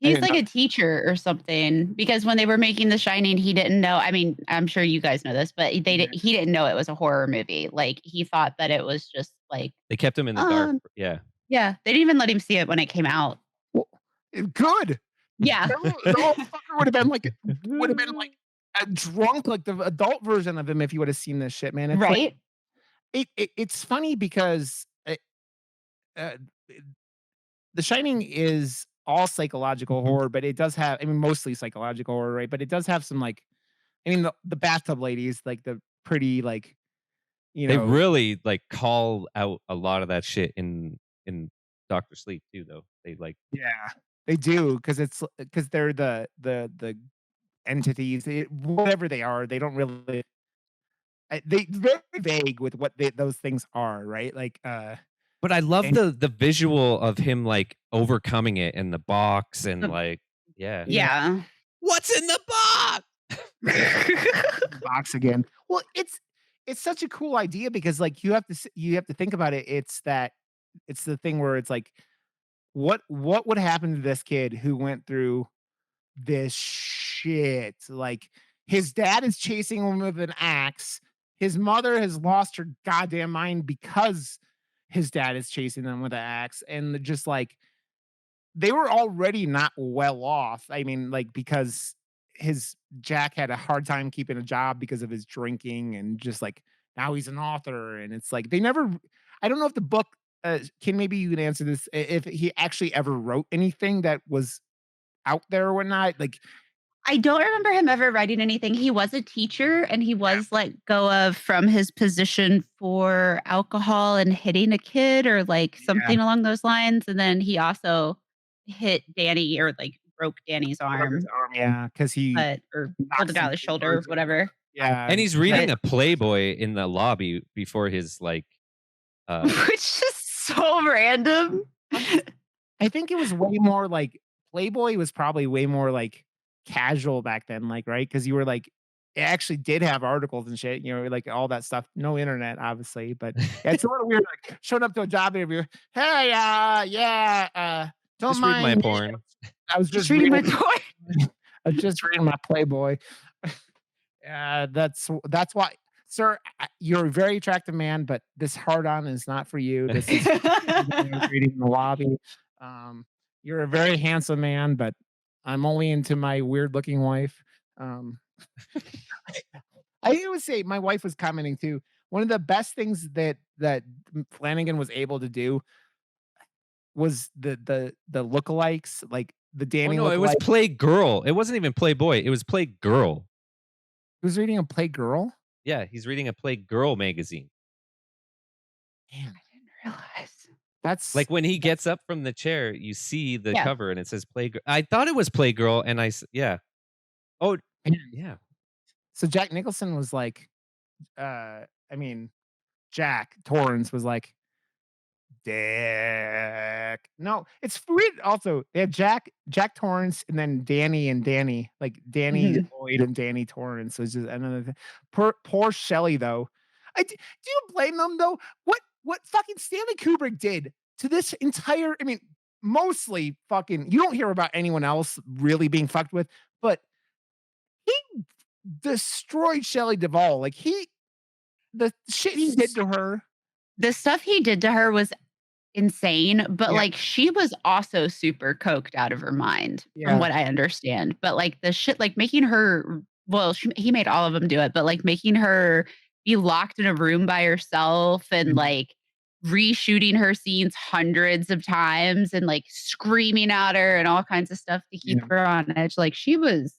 I He's didn't like know. a teacher or something because when they were making The Shining, he didn't know. I mean, I'm sure you guys know this, but Yeah, he didn't know it was a horror movie. Like, he thought that it was just like, They kept him in the dark. um, Yeah. yeah, they didn't even let him see it when it came out. well, good. Yeah. The old fucker would have been like a drunk, like the adult version of him if he would have seen this shit, man. It's like Right? it's funny because uh, The Shining is all psychological horror, but it does have, I mean, mostly psychological horror, right? But it does have some like, I mean, the bathtub ladies, like the pretty, like, you They know, really, like, call out a lot of that shit in Doctor Sleep too, though. They, like yeah, they do because because they're the entities, whatever they are. They don't really, they very vague with what those things are, right? Like, but I love and the visual of him, like, overcoming it in the box and, The like yeah. yeah, Yeah. "What's in the box?" the box again. Well, it's such a cool idea because like you have to think about it. It's the thing where it's like what would happen to this kid who went through this shit? Like his dad is chasing him with an axe. His mother has lost her goddamn mind because his dad is chasing them with an axe, and just like they were already not well off. I mean, like, because his Jack had a hard time keeping a job because of his drinking and just like now he's an author. And it's like they never, I don't know if the book, can maybe you can answer this, if he actually ever wrote anything that was out there or whatnot. Like, I don't remember him ever writing anything. He was a teacher and he yeah, was let go of from his position for alcohol and hitting a kid or like yeah, something along those lines. And then he also hit Danny or like broke Danny's broke his arm, arm, yeah, because he but or pulled knocked it some out his shoulder or papers over. whatever. Yeah, And he's yeah. reading But a Playboy in the lobby before his, like, uh which is so random. I think it was way more like Playboy was probably way more like casual back then, like, right? Because you were like, it actually did have articles and shit, like all that stuff. No internet, obviously, but yeah, it's a little weird, like showing up to a job interview. Hey, yeah, don't just reading my mind me. porn. I was Just just reading reading, my toy. I was just reading my Playboy. That's why, sir. You're a very attractive man, but this hard on is not for you. This is reading in the lobby. Um, you're a very handsome man, but I'm only into my weird looking wife. Um, I always say my wife was commenting too. One of the best things that Flanagan was able to do was the lookalikes, like the Oh, Danny no, it was lookalike. Playgirl. It wasn't even Playboy, it was Playgirl. He was reading a Playgirl. Yeah, he's reading a Playgirl magazine. Man, Realize. that's Like, when he gets up from the chair, you see the Yeah. cover and it says Playgirl. I thought it was Playgirl and yeah. Oh, man. yeah. So Jack Nicholson was like, I mean, Jack Torrance was like, Dick. No, it's weird. Also, they have Jack Torrance, and then Danny and Danny, like Danny Mhm. Lloyd and Danny Torrance, which is another thing. Poor Shelley though. Do you blame them though? What fucking Stanley Kubrick did to this entire? I mean, mostly fucking. You don't hear about anyone else really being fucked with, but he destroyed Shelley Duvall. Like the shit he did to her. The stuff he did to her was insane, but, Yeah, like, she was also super coked out of her mind from yeah. what I understand, but, like, the shit like, making her well, he made all of them do it, but, like, making her be locked in a room by herself and, Mhm. like, reshooting her scenes hundreds of times and, like, screaming at her and all kinds of stuff to keep Yeah. her on edge, like, she was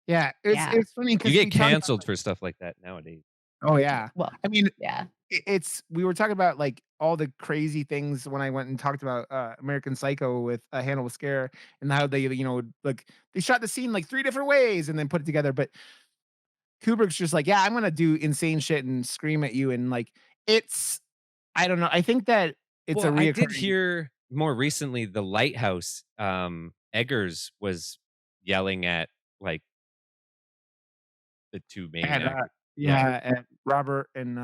Yeah, yeah. it's funny You because get we talk about canceled like, for stuff like that nowadays. oh, yeah. Well, I mean, yeah. it's we were talking about, like, all the crazy things when I went and talked about, American Psycho with, Hannibal Scare and how they, like, they shot the scene, like, 3 different ways and then put it together, but Kubrick's just like, "Yeah, I'm gonna do insane shit and scream at you," and, like, it's I don't know, I think that it's a Well, I did reoccurring. hear more recently the lighthouse, Eggers was yelling at, like, the 2 main And actors. Yeah, yeah, and Robert and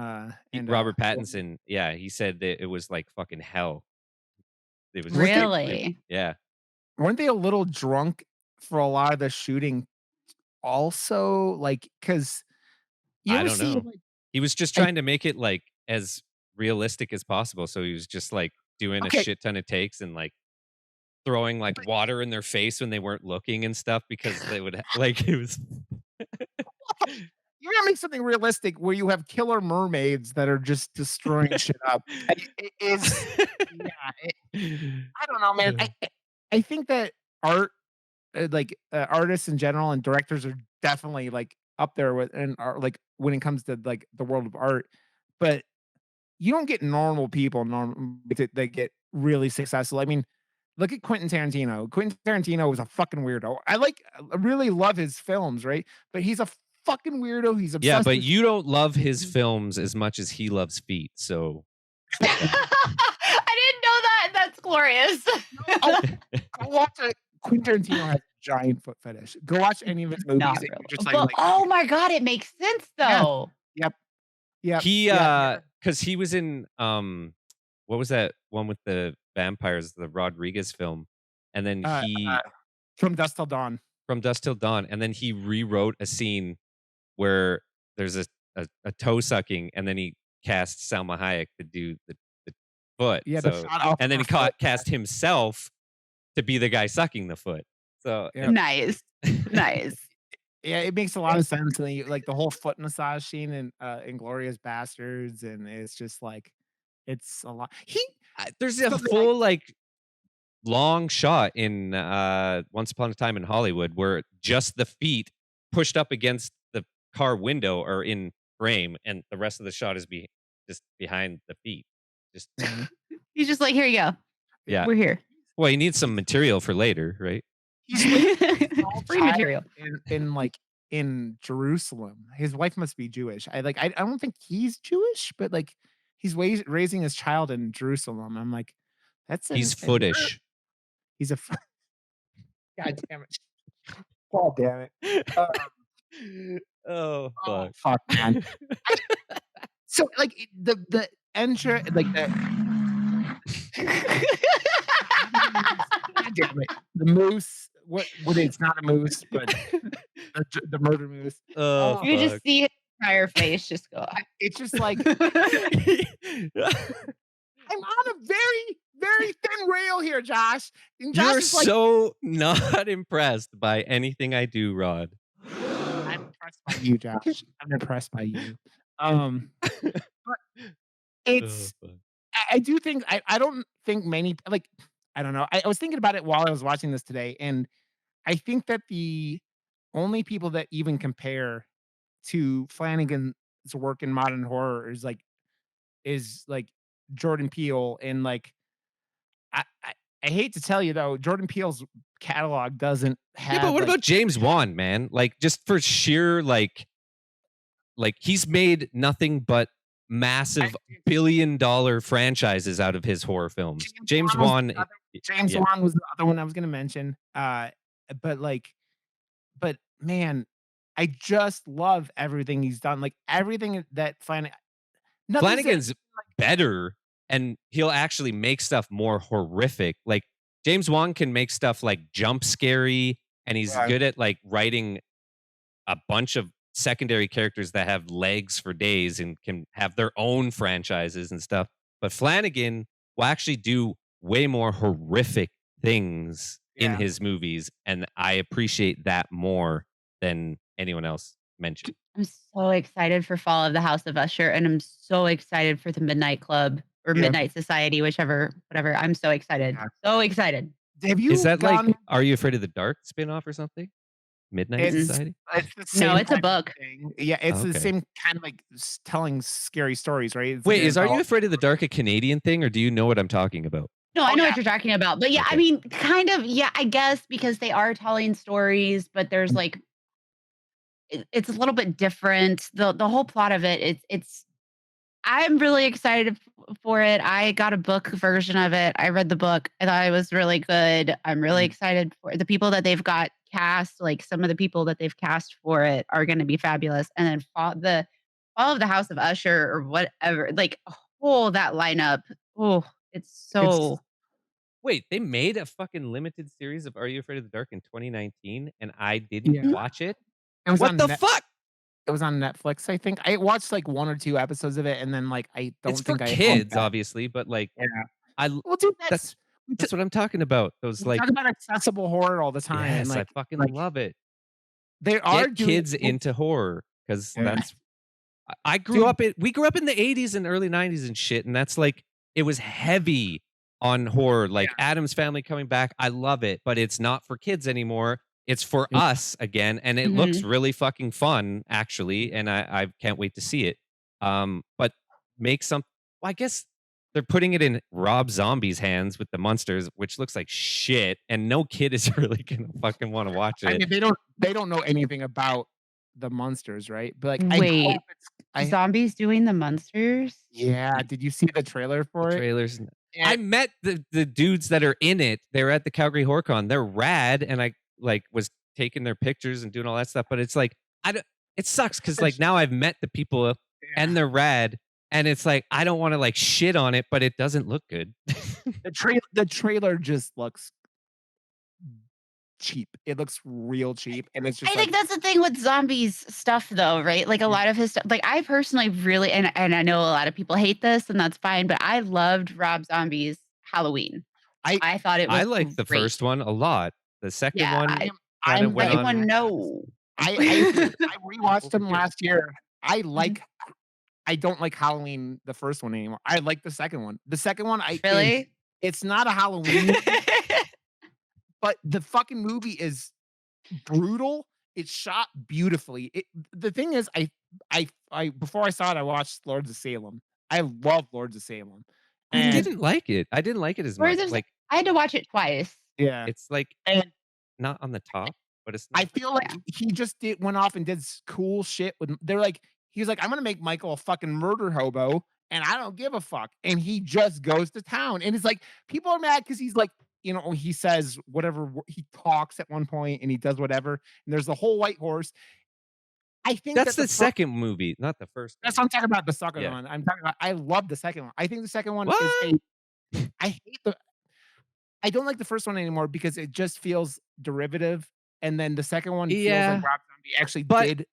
Robert Pattinson, yeah, he said that it was like fucking hell. It was weren't just they like really Really? yeah. weren't they a little drunk for a lot of the shooting also? Like, because you I ever don't see know. like He was just I trying to make it, like, as realistic as possible, so he was just, like, doing a okay, shit ton of takes and, like, throwing, like, but water in their face when they weren't looking and stuff because they would like, it was you're gonna make something realistic where you have killer mermaids that are just destroying shit up. It is yeah, I don't know, man. I think that art, artists in general and directors are definitely, like, up there with and are, like, when it comes to, like, the world of art, but you don't get normal people that get really successful. I mean, look at Quentin Tarantino. Quentin Tarantino was a fucking weirdo. I really love his films, right? But he's a fucking weirdo. He's Yeah, obsessed but with you don't love his films as much as he loves feet, so I didn't know that. That's glorious. oh, go watch it. Quentin Tarantino has a giant foot fetish. Go watch any of his movies Not and you're just really. But oh my god, it makes sense yeah, though. yep, yep, he, yep. because he was in, what was that one with the vampires, the Rodriguez film? And then Uh, he From Dusk Till Dawn. From Dusk Till Dawn, and then he rewrote a scene where there's a toe sucking, and then he cast Salma Hayek to do the foot, Yeah, the so shot off and of then her he foot. cast himself to be the guy sucking the foot. So, Yeah. Nice. Nice. Yeah, it makes a lot of sense, and then like, the whole foot massage scene in, Inglourious Bastards, and it's just, like, it's a lot. there's a So, like full, like, long shot in, Once Upon a Time in Hollywood where just the feet pushed up against the car window are in frame, and the rest of the shot is just behind the feet. Just mhm. He's just like, here you go. yeah. We're here. Well, you need some material for later, right? He's raising a small Free child material. in Jerusalem. His wife must be Jewish. I don't think he's Jewish, but, like, he's raising his child in Jerusalem. I'm like, that's He's an footish. he's a God damn it. God damn it. Uh, Oh, oh, fuck. fuck, man. So, like, the entry like, the God damn it. The moose, what it's not a moose, but the murder moose. Oh, Oh, You could just fuck. see his entire face just go. it's just like, I'm on a very, very thin rail here, Josh. And Josh You're is like, so not impressed by anything I do, Rod. I'm impressed by you, Josh. I'm impressed by you. But Oh, it's fuck. I do think I don't think many like I don't know. I was thinking about it while I was watching this today, and I think that the only people that even compare to Flanagan's work in modern horror is like Jordan Peele and like I I hate to tell you though, Jordan Peele's catalog doesn't Yeah, but have what like about James Wan, man? Like, just for sheer, like, he's made nothing but I, massive billion-dollar franchises out of his horror films. James Wan was Wan, the other James yeah. Wan was the other one I was gonna mention. But like but man, I just love everything he's done. Like everything that nothing's Flanagan's better, and he'll actually make stuff more horrific. Like, James Wan can make stuff, like, jump scary, and he's yeah, good at, like, writing a bunch of secondary characters that have legs for days and can have their own franchises and stuff. But Flanagan will actually do way more horrific things in yeah. his movies, and I appreciate that more than anyone else mentioned. I'm so excited for Fall of the House of Usher, and I'm so excited for the Midnight Club or Yeah. Midnight Society, whichever, whatever. I'm so excited. Yeah. So excited. Have Is you that like gone Are You Afraid of the Dark spinoff or something? Midnight Mm-mm. Society? it's the No, same it's a kind of book. thing. Yeah, it's the Okay. same kind of like telling scary stories, right? It's like Wait, an is Are You anthology. Afraid of the Dark a Canadian thing, or do you know what I'm talking about? No, I Oh know yeah. what you're talking about. But yeah, I Okay. mean, kind of, yeah, I guess because they are telling stories, but there's like it's a little bit different. The whole plot of it, it's I'm really excited for it. I got a book version of it. I read the book. I thought it was really good. I'm really excited for the people that they've got cast. Like some of the people that they've cast for it are going to be fabulous. And then all of the House of Usher or whatever, like that lineup. Oh, it's It's so Wait, they made a fucking limited series of Are You Afraid of the Dark in 2019 and I didn't yeah. watch it? It was What on the Net fuck? it was on Netflix, I think. I watched like 1 or 2 episodes of it, and then, like, I It's don't for think I kids, back. obviously, but like Yeah. I l- Well, dude, that's we t that's what I'm talking about. Those we like talk about accessible horror all the time, and, yes, I fucking like, love it. they are Get doing kids into horror because yeah. that's I grew Dude, up in we grew up in the 80s and early 90s and shit, and that's like it was heavy on horror, like yeah, Adam's Family coming back. I love it, but it's not for kids anymore. It's for yeah. us again, and it looks mhm. really fucking fun, actually, and I can't wait to see it. But make some well, I guess they're putting it in Rob Zombie's hands with the monsters, which looks like shit, and no kid is really gonna fucking want to watch I it. mean, they don't know anything about the monsters, right? But, like, I Wait, hope it's I zombies doing the monsters? yeah, did you see the trailer The for it? trailers. I And met the dudes that are in it. They're at the Calgary HorrorCon. They're rad, and I like was taking their pictures and doing all that stuff. But it's like I don't. It sucks because like it's now I've met the people yeah. and they're rad, and it's like I don't want to like shit on it, but it doesn't look good. The trailer just looks cheap. It looks real cheap, and it's I just think like that's the thing with zombies stuff though, right? Like a yeah, lot of his stuff like I personally really and I know a lot of people hate this and that's fine, but I loved Rob Zombie's Halloween. I I thought it I was like the great. first one a lot. The second Yeah, one I kind of I'm went with second on. one, that. no. I rewatched them Overkill. last year. I Mhm. like I don't like Halloween, the first one anymore. I like the second one. The second one I is Really? it's not a Halloween movie, but the fucking movie is brutal. It's shot beautifully. The thing is, I before I saw it, I watched Lords of Salem. I love Lords of Salem, I and Mhm. didn't like it. I didn't like it as Or much. there's Like I had to watch it twice. yeah, it's like and not on the top, but it's I not. feel like Yeah. he just went off and did cool shit with. They're like, he was like, I'm gonna make Michael a fucking murder hobo, and I don't give a fuck. And he just goes to town, and it's like people are mad because he's like, he says whatever he talks at one point, and he does whatever. And there's the whole white horse. I think That's that the the second movie, not the first that's one. what I'm talking about. The second Yeah. one. I'm talking about. I love the second one. I think the second one is What? a. I hate the. I don't like the first one anymore because it just feels derivative, and then the second one feels like Yeah, Rob Zombie actually but did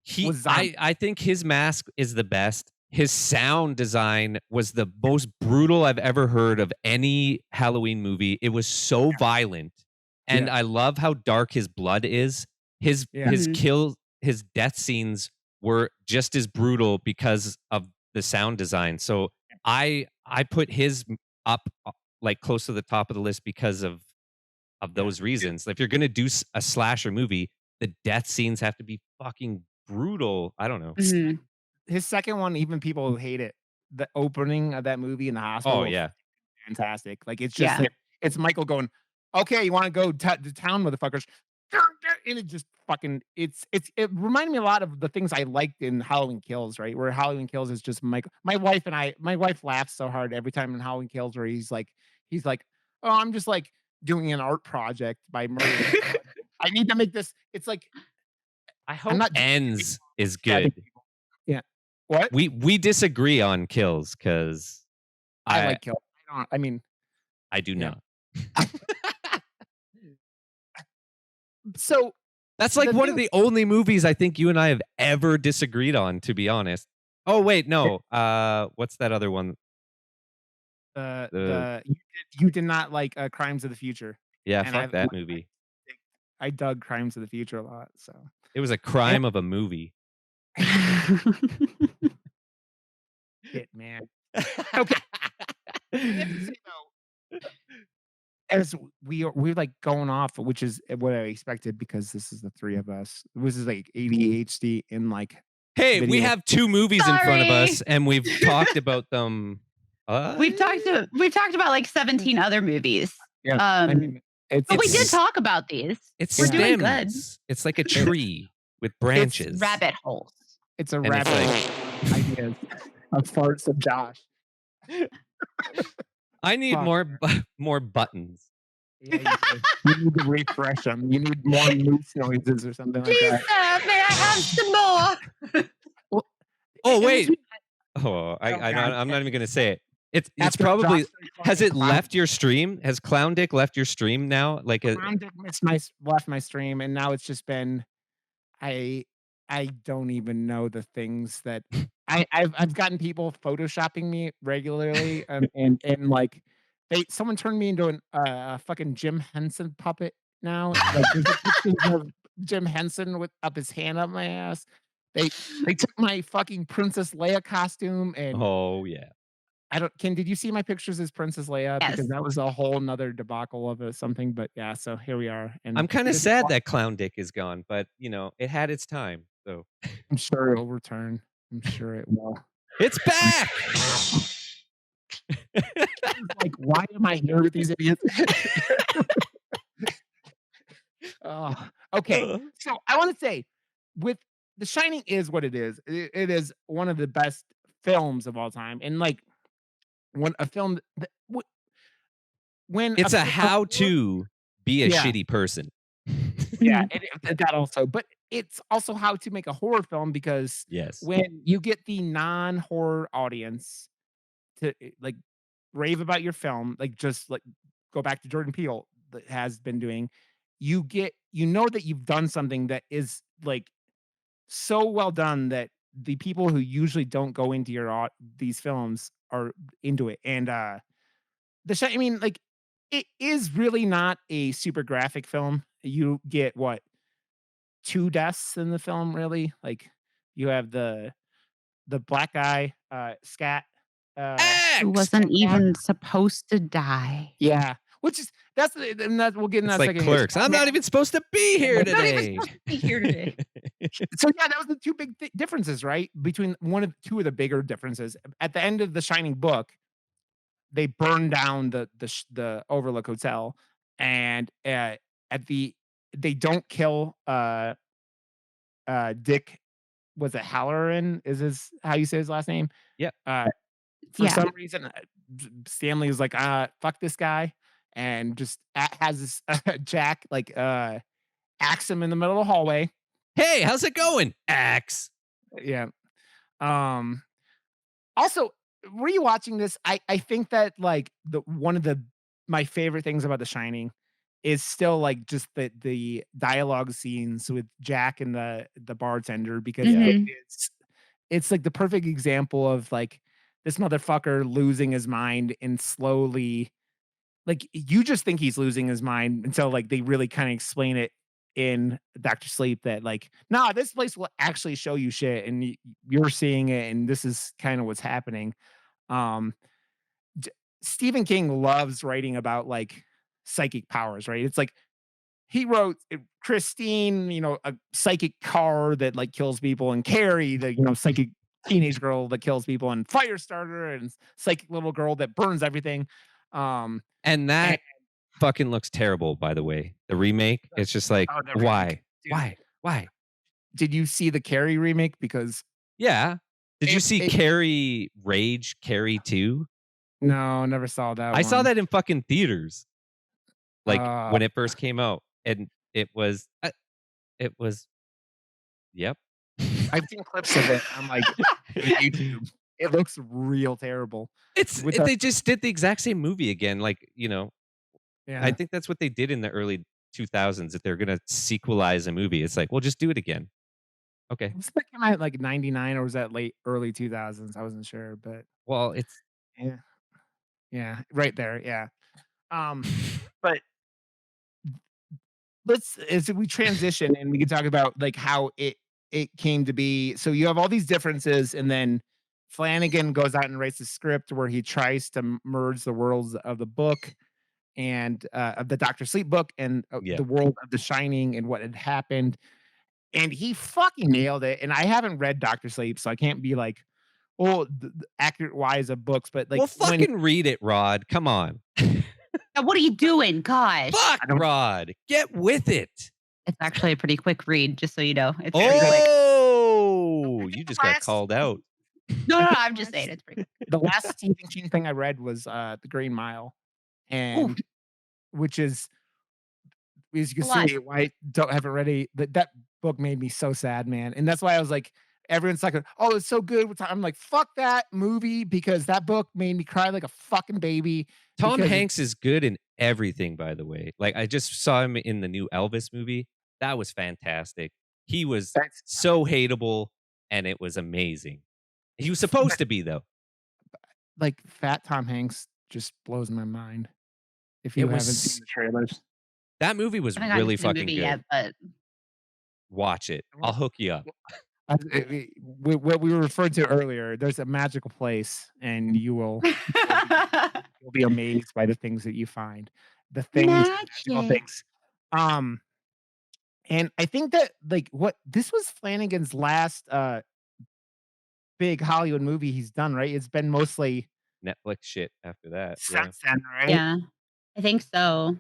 he was zombie. I think his mask is the best. His sound design was the most brutal I've ever heard of any Halloween movie. It was so violent, and Yeah, I love how dark his blood is. His yeah, his Mhm. kill his death scenes were just as brutal because of the sound design. So I put his up like close to the top of the list because of yeah. those reasons. If you're gonna do a slasher movie, the death scenes have to be fucking brutal. I don't know. Mhm. His second one, even people who hate it, the opening of that movie in the Oh hospital was yeah. fantastic. Like, it's just Yeah. like it's Michael going, "Okay, you wanna go to town, motherfuckers." And it just fucking it reminded me a lot of the things I liked in Halloween Kills, right? Where Halloween Kills is just Michael my wife laughs so hard every time in Halloween Kills where he's like, "Oh, I'm just, like, doing an art project by murdering someone. I need to make this." It's like, I I'm hope not doing it Ends anymore, is stabbing good. people. Yeah. What? We disagree on Kills because I I like Kills. I mean, I do yeah. not. So, That's like the one of thing the only movies I think you and I have ever disagreed on, to be honest. Oh wait, no. What's that other one? The you did not like, Crimes of the Future, yeah, and fuck that movie. I dug Crimes of the Future a lot, so It was a and crime of a movie. shit, man. Okay, I have to say though, as we're, like, going off, which is what I expected because this is the 3 of us. This is, like, ADHD in, like, Hey, we video. have 2 movies in front of Sorry. us and we've talked about them. We've talked about like 17 other movies. Yeah, I Um, mean, it's but we did It's talk about these. it We're doing good. stems. It's like a it tree with it's branches. Rabbit holes. it's a And it's rabbit like hole of ideas. of farts of Josh. I need Fuck. more buttons. Yeah, you do. You need to refresh them. You need more moose noises or something like Please, that. sir, may I have some more? Well, Oh and wait. it's- Oh, I God, I'm not even gonna say it. It's after probably Josh started has fucking it Clown- left your stream? Has Clown Dick left your stream now? Like Clown Dick left my stream, and now it's just been I don't even know the things that I've gotten people photoshopping me regularly, and like someone turned me into a fucking Jim Henson puppet now. Like there's a picture of Jim Henson with up his hand up my ass. They took my fucking Princess Leia costume, and oh yeah. I don't. Did you see my pictures as Princess Leia? Yes. Because that was a whole nother debacle of something. But yeah, so here we are. And I'm kind of sad that Clown Dick is gone, but it had its time. So I'm sure it'll return. I'm sure it will. it's back. Like, why am I here with these idiots? Okay, so I want to say, with The Shining is what it is. It is one of the best films of all time, and like when a film, when It's a how to be a shitty person. Yeah, that also, but it's also how to make a horror film, because Yes. when you get the non-horror audience to like rave about your film, like just like go back to Jordan Peele that has been doing, you know that you've done something that is like so well done that the people who usually don't go into these films are into it. And I mean, like, it is really not a super graphic film. You get what, 2 deaths in the film, really? Like, you have the black guy, Scat, Who wasn't even supposed to die. yeah, which is and that we'll get in It's that like second. Clerks. I'm not even supposed to be here I'm not even today. supposed to be here today. So yeah, that was the 2 big differences, right? Between two of the bigger differences. At the end of the Shining book, they burn down the Overlook Hotel, and they don't kill Dick. Was it Halloran? Is his how you say his last name? Yep. For some reason, Stanley was like, fuck this guy, and just has this Jack like axe him in the middle of the hallway. Hey, how's it going? Axe. Yeah. Also, rewatching this, I think that like one of my favorite things about The Shining is still like just the dialogue scenes with Jack and the bartender, because it's like the perfect example of like this motherfucker losing his mind, and slowly, like, you just think he's losing his mind until like they really kind of explain it in Dr. Sleep that like, nah, this place will actually show you shit, and you're seeing it, and this is kind of what's happening. Um, Stephen King loves writing about like psychic powers, right? It's like he wrote Christine, a psychic car that like kills people, and Carrie, the psychic teenage girl that kills people, and Firestarter, and psychic little girl that burns everything. And that fucking looks terrible, by the way. The remake, it's just like, why? Why? Did you see the Carrie remake? Because yeah. Did you see Carrie Rage, Carrie 2? No, never saw that. I saw that in fucking theaters. Like when it first came out. And it was yep. I've seen clips of it on like YouTube. It looks real terrible. They just did the exact same movie again. Like, yeah. I think that's what they did in the early 2000s, that they're going to sequelize a movie. It's like, well, just do it again. Okay. Was that came out like 99, or was that early 2000s? I wasn't sure, but well, it's yeah, right there. Yeah. But as we transition, and we can talk about like how it came to be. So you have all these differences, and then Flanagan goes out and writes a script where he tries to merge the worlds of the book and of the Dr. Sleep book, and the world of The Shining and what had happened. And he fucking nailed it. And I haven't read Dr. Sleep, so I can't be like, the accurate wise of books, but like, well, fucking read it, Rod. Come on. What are you doing? Gosh. Fuck, Rod. Get with it. It's actually a pretty quick read, just so you know. It's very quick. You just got called out. No, no, I'm just saying it's pretty The last Stephen King thing I read was The Green Mile, cool. Ooh, and which is, as you can a lot. see, why I don't haven't read that book made me so sad, man. And that's why I was like, everyone's like, "Oh, it's so good." I'm like, "Fuck that movie," because that book made me cry like a fucking baby. Tom Because Hanks is good in everything, by the way. Like, I just saw him in the new Elvis movie. That was fantastic. He was that's so hateable, and it was amazing. He was supposed to be, though. like fat Tom Hanks just blows my mind. If It you haven't seen was the trailers, that movie I was haven't gotten to really see the fucking movie good. yet, but Watch it. I'll hook you up. what we were referred to earlier, there's a magical place, and you'll be you'll be amazed by the things that you find, the magical magic. things. Um, and I think that like what this was Flanagan's last big Hollywood movie he's done, right? It's been mostly Netflix shit after that. Yeah. since then, right? Yeah, I think so.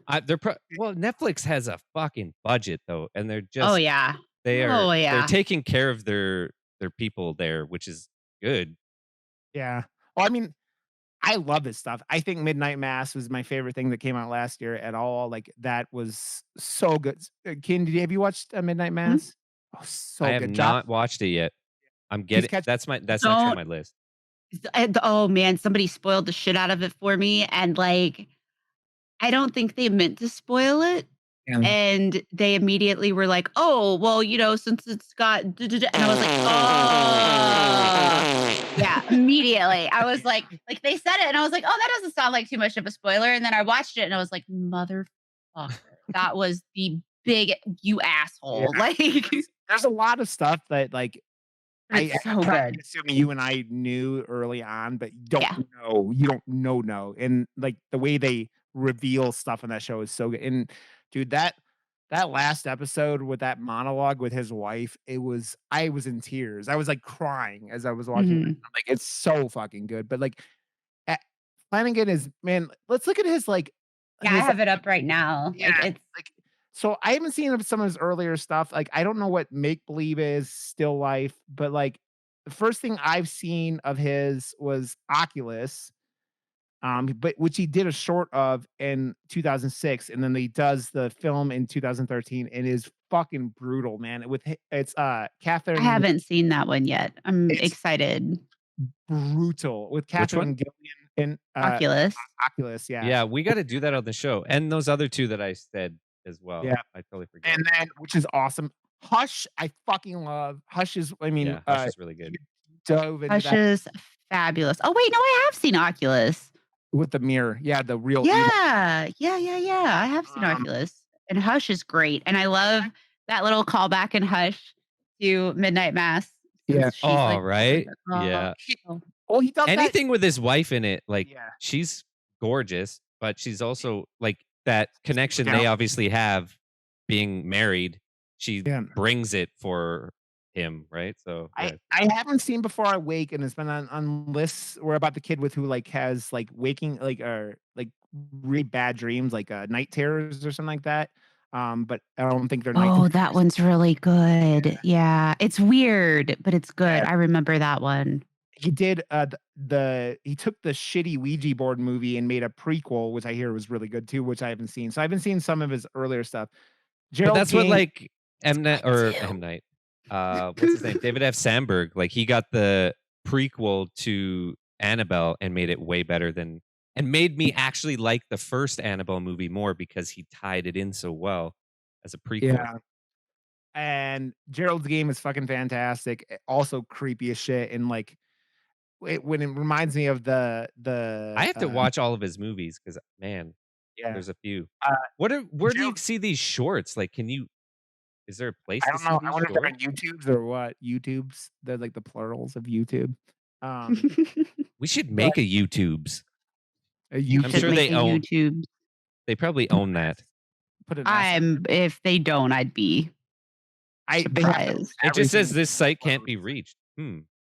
Well, Netflix has a fucking budget though, and Oh, yeah. Oh, they're yeah. taking care of their people there, which is good. Yeah. Well, I mean, I love his stuff. I think Midnight Mass was my favorite thing that came out last year at all. Like that was so good. Ken, have you watched Midnight Mhm. Mass? Oh, I so have good. Josh, not watched it yet. I'm he's getting catching. that's next on Don't my list. oh, man, somebody spoiled the shit out of it for me, and, like, I don't think they meant to spoil it, Yeah. and they immediately were like, "Oh, well, since it's got duh, duh, duh," and I was like, "Oh." Yeah, immediately. I was like, they said it, and I was like, "Oh, that doesn't sound like too much of a spoiler," and then I watched it, and I was like, "Motherfucker, that was the big you Yeah. asshole." Like, There's a lot of stuff that like it's I'm so probably good. assuming you and I knew early on, but you don't Yeah. know. You don't know. And like the way they reveal stuff on that show is so good. And dude, that last episode with that monologue with his wife, I was in tears. I was like crying as I was watching it. Mhm. I'm like, it's so fucking good. But like eh, Flanagan is, man, let's look at Yeah, I his have it up right now. yeah, Like, it's like so I haven't seen some of his earlier stuff. Like, I don't know what make believe is, still life, but like the first thing I've seen of his was Oculus, but which he did a short of in 2006, and then he does the film in 2013, and it is fucking brutal, man. It's I Catherine. haven't seen that one yet. I'm It's excited. brutal with Which one? Catherine Gillian and Oculus. Oculus, yeah. Yeah, we gotta do that on the show. And those other 2 that I said as well. Yeah. I totally forget. And then which is awesome. Hush, I fucking love. Hush is I mean, Yeah, Hush is really he good. dove into Hush that is fabulous. Oh, wait, no, I have seen Oculus. with the mirror. Yeah, the real evil. Yeah. Yeah, yeah, yeah. I have seen Um, Oculus. And Hush is great. And I love that little callback in Hush to Midnight Mass yeah. since she's Oh, like, right? "Oh." Yeah. He does that. Anything with his wife in it, like, Yeah. she's gorgeous, but she's also like, that connection Yeah. they obviously have being married, she Yeah. brings it for him, right? So, yeah. I haven't seen Before I Wake, and it's been on lists where about the kid with who like has like waking like really bad dreams, like night terrors or something like that. But I don't think they're night Oh, that terrors. one's really good. Yeah. Yeah. It's weird, but it's good. Yeah. I remember that one. He did he took the shitty Ouija board movie and made a prequel, which I hear was really good too, which I haven't seen. So I haven't seen some of his earlier stuff. But Gerald's that's what, Game, like, It's Mnet good or too. M. Night, what's his name? David F. Sandberg, like, he got the prequel to Annabelle and made it way better than and made me actually like the first Annabelle movie more because he tied it in so well as a prequel. yeah. And Gerald's Game is fucking fantastic. Also creepy as shit, and like when it reminds me of I have to watch all of his movies because, man, yeah. there's a few. Uh, Where do you Gerald, see these shorts? Like, is there a place I to don't see know. I these wonder if they're on shorts? YouTubes or what. YouTubes. They're like the plurals of YouTube. Um, We should but make a YouTubes. a We I'm YouTube. should sure make a YouTube. they probably own that. Put an S on. If they don't, I'd be They have to own surprised. It just everything. says this site can't Close. be reached.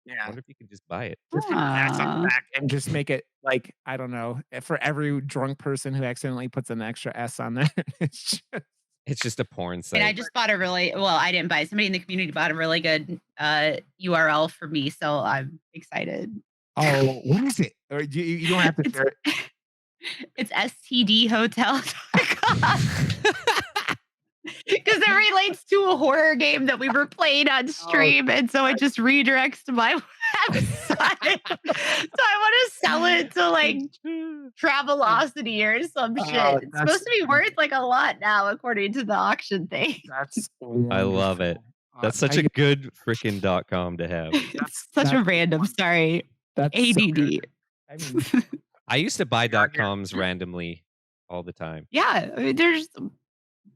Yeah. Wonder if you could just buy it. Just put an X on the Ah. back and just make it like, I don't know, for every drunk person who accidentally puts an extra S on there. It's just It's just a porn And I site. just bought a really well, I didn't buy it. Somebody in the community bought a really good URL for me, so I'm excited. Oh, what is it? Or you don't have to It's share it. it's stdhotel.com. Because it relates to a horror game that we were playing on Oh, stream, and so it just redirects to my website. So I wanna sell it to, like, Travelocity or some shit. oh, It's that's supposed to be worth, like, a lot now according to the auction thing. that's I love it. wonderful. That's such a good freaking .com to have. It's such a random, wonderful. sorry, That's so good. ADD. I mean, I used to buy we are here. .coms randomly all the time. Yeah, I mean, there's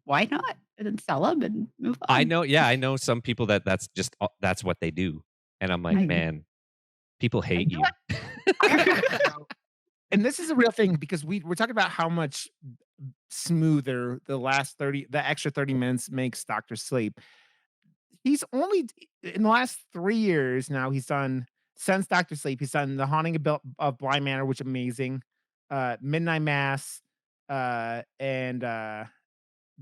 why not? And then sell them and move on. I know some people that's just that's what they do, and I'm like, I man, people hate You you. know what? And this is a real thing because we're talking about how much smoother the extra 30 minutes makes Doctor Sleep. He's only in the last 3 years now, he's done since Doctor Sleep, he's done The Haunting of Bly Manor, which amazing, Midnight Mass, and,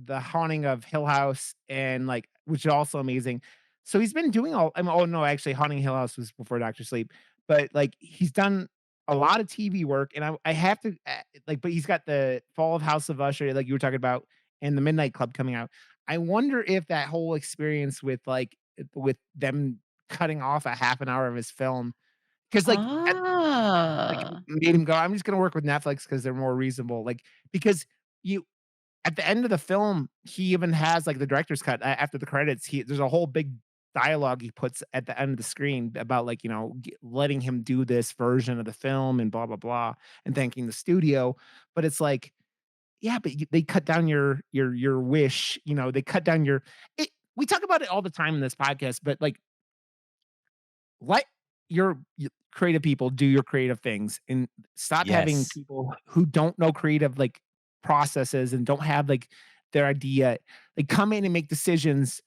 The Haunting of Hill House, and, like which is also amazing. So he's been doing oh, no, actually, Haunting Hill House was before Doctor Sleep, but, like, he's done a lot of TV work, and I have to, like but he's got the Fall of House of Usher, like you were talking about, and The Midnight Club coming out. I wonder if that whole experience with, like, with them cutting off a half an hour of his film, because Oh. made him go, "I'm just gonna work with Netflix because 'cause they're more reasonable." Like, because you at the end of the film, he even has, like, the director's cut after the credits, there's a whole big dialogue he puts at the end of the screen about, like, letting him do this version of the film and blah, blah, blah, and thanking the studio, but it's like, yeah, but they cut down your wish, they cut down we talk about it all the time in this podcast, but, like, let your creative people do your creative things and stop having Yes. people who don't know creative, like, processes and don't have, like, their idea, like, come in and make decisions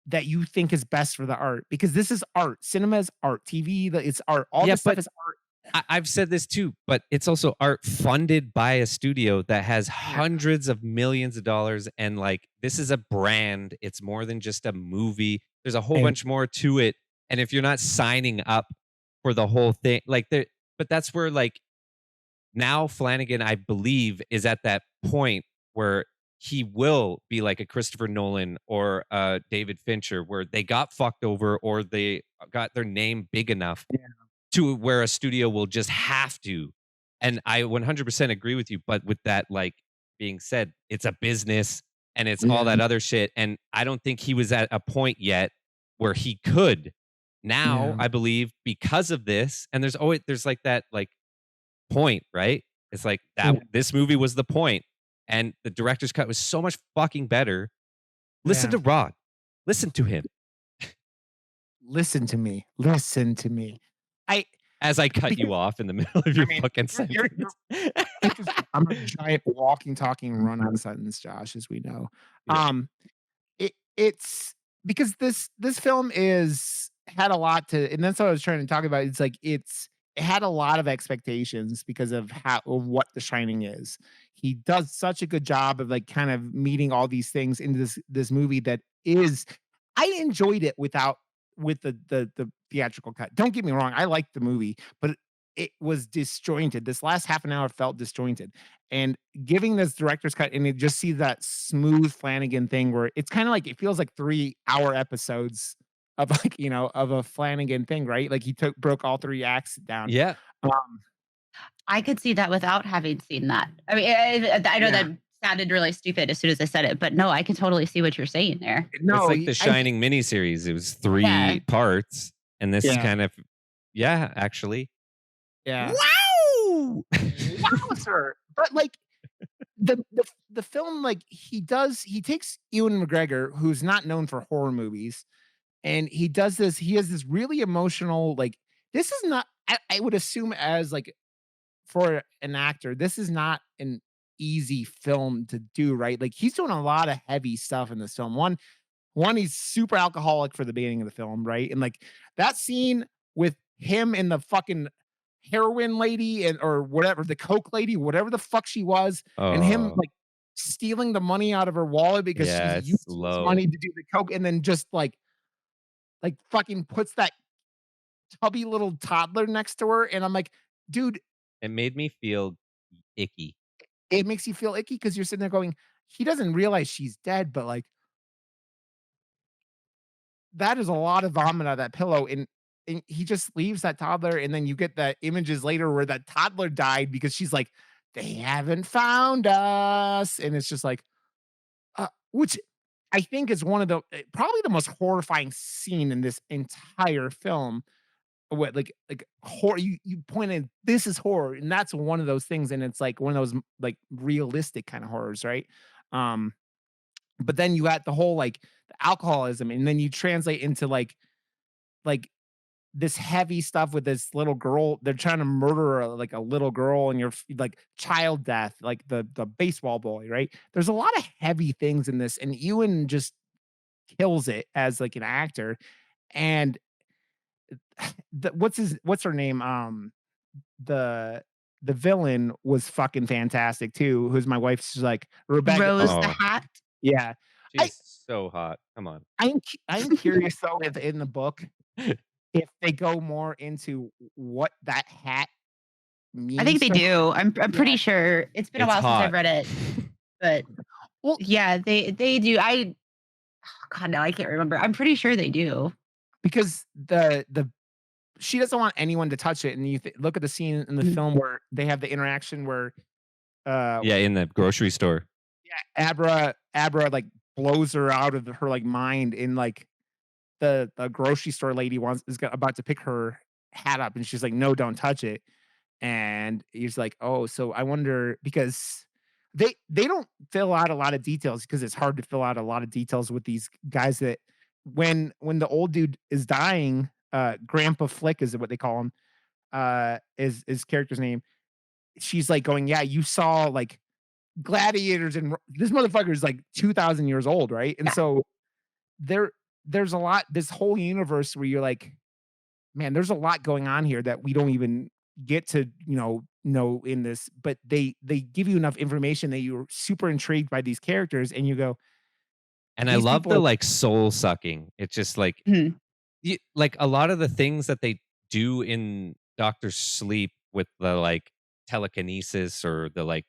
that you think is best for the art because this is art. Cinema is art. TV, it's art. All Yeah, this stuff but is art. I've said this too, but it's also art funded by a studio that has Yeah. hundreds of millions of dollars, and like this is a brand. It's more than just a movie. There's a whole And bunch more to it, and if you're not signing up for the whole thing, like there, but that's where like now Flanagan, I believe, is at that point where he will be like a Christopher Nolan or a David Fincher, where they got fucked over or they got their name big enough yeah, to where a studio will just have to. And I 100% agree with you. But with that, like being said, it's a business and it's all yeah, that other shit. And I don't think he was at a point yet where he could. Now, yeah, I believe because of this, and there's like that like point, right? It's like that yeah, this movie was the point, and the director's cut was so much fucking better. Listen yeah. to Rod. Listen to him Listen to me. Listen to me. I as I cut because you off in the middle of I your mean, fucking you're sentence. I'm a giant walking, talking, run-on sentence, Josh, as we know. Yeah. It's because this film is had a lot to, and that's what I was trying to talk about. It's like it had a lot of expectations because of what The Shining is. He does such a good job of like kind of meeting all these things into this movie that is. I enjoyed it with the theatrical cut. Don't get me wrong, I liked the movie, but it was disjointed. This last half an hour felt disjointed. And giving this director's cut and you just see that smooth Flanagan thing where it's kind of like it feels like 3-hour episodes of like, of a Flanagan thing, right? Like he broke all 3 acts down. Yeah. Um, I could see that without having seen that. I mean, I know yeah. that sounded really stupid as soon as I said it, but no, I can totally see what you're saying there. It's No, like the Shining miniseries. It was Yeah. 3 parts, and this is yeah, kind of yeah, actually. yeah. Wow! Wow, sir. But like the film, like he takes Ewan McGregor, who's not known for horror movies, and he has this really emotional, like this is not I would assume as like for an actor, this is not an easy film to do, right? Like he's doing a lot of heavy stuff in this film. One, he's super alcoholic for the beginning of the film, right? And like that scene with him and the fucking heroin lady or whatever, the coke lady, whatever the fuck she was, and him Oh, like stealing the money out of her wallet because she's Yeah, using it's this low. money to do the coke, and then just like fucking puts that tubby little toddler next to her, and I'm like, dude, It made me feel icky. it makes you feel icky because you're sitting there going, he doesn't realize she's dead, but like that is a lot of vomit out of that pillow, and he just leaves that toddler, and then you get the images later where that toddler died because she's like, "They haven't found us," and it's just like, which I think is one of the probably the most horrifying scene in this entire film. What like horror? You pointed this is horror, and that's one of those things, and it's like one of those like realistic kind of horrors, right? Um, but then you got the whole like the alcoholism, and then you translate into like this heavy stuff with this little girl. They're trying to murder like a little girl, and you're like child death, like the baseball boy, right? There's a lot of heavy things in this, and Ewan just kills it as like an actor. And what's her name? The the villain was fucking fantastic too. Who's my wife's like Rebecca? Rose the Oh, Hat. Yeah, I she's so hot. Come on. I'm curious though if in the book if they go more into what that hat I think means they to her. do. I'm Yeah. pretty sure. It's been a It's while since I've hot. read it, but Well, yeah, they do. God, no, I can't remember. I'm pretty sure they do. because the she doesn't want anyone to touch it, and you look at the scene in the Mhm. film where they have the interaction where uh Yeah, in the grocery store. yeah, Abra like blows her out of her like mind in like the grocery store lady about to pick her hat up, and she's like, "No, don't touch it." And he's like, "Oh, so I wonder," because they don't fill out a lot of details because it's hard to fill out a lot of details with these guys that when the old dude is dying, Grandpa Flick is what they call him, is his character's name. She's like going, "Yeah, you saw like gladiators and this motherfucker is like 2,000 years old, right?" And Yeah, so there there's a lot this whole universe where you're like, man, there's a lot going on here that we don't even get to, know in this, but they give you enough information that you're super intrigued by these characters, and you go, And I these love people the are like soul sucking. It's just like mhm. like a lot of the things that they do in Doctor Sleep with the like telekinesis or the like,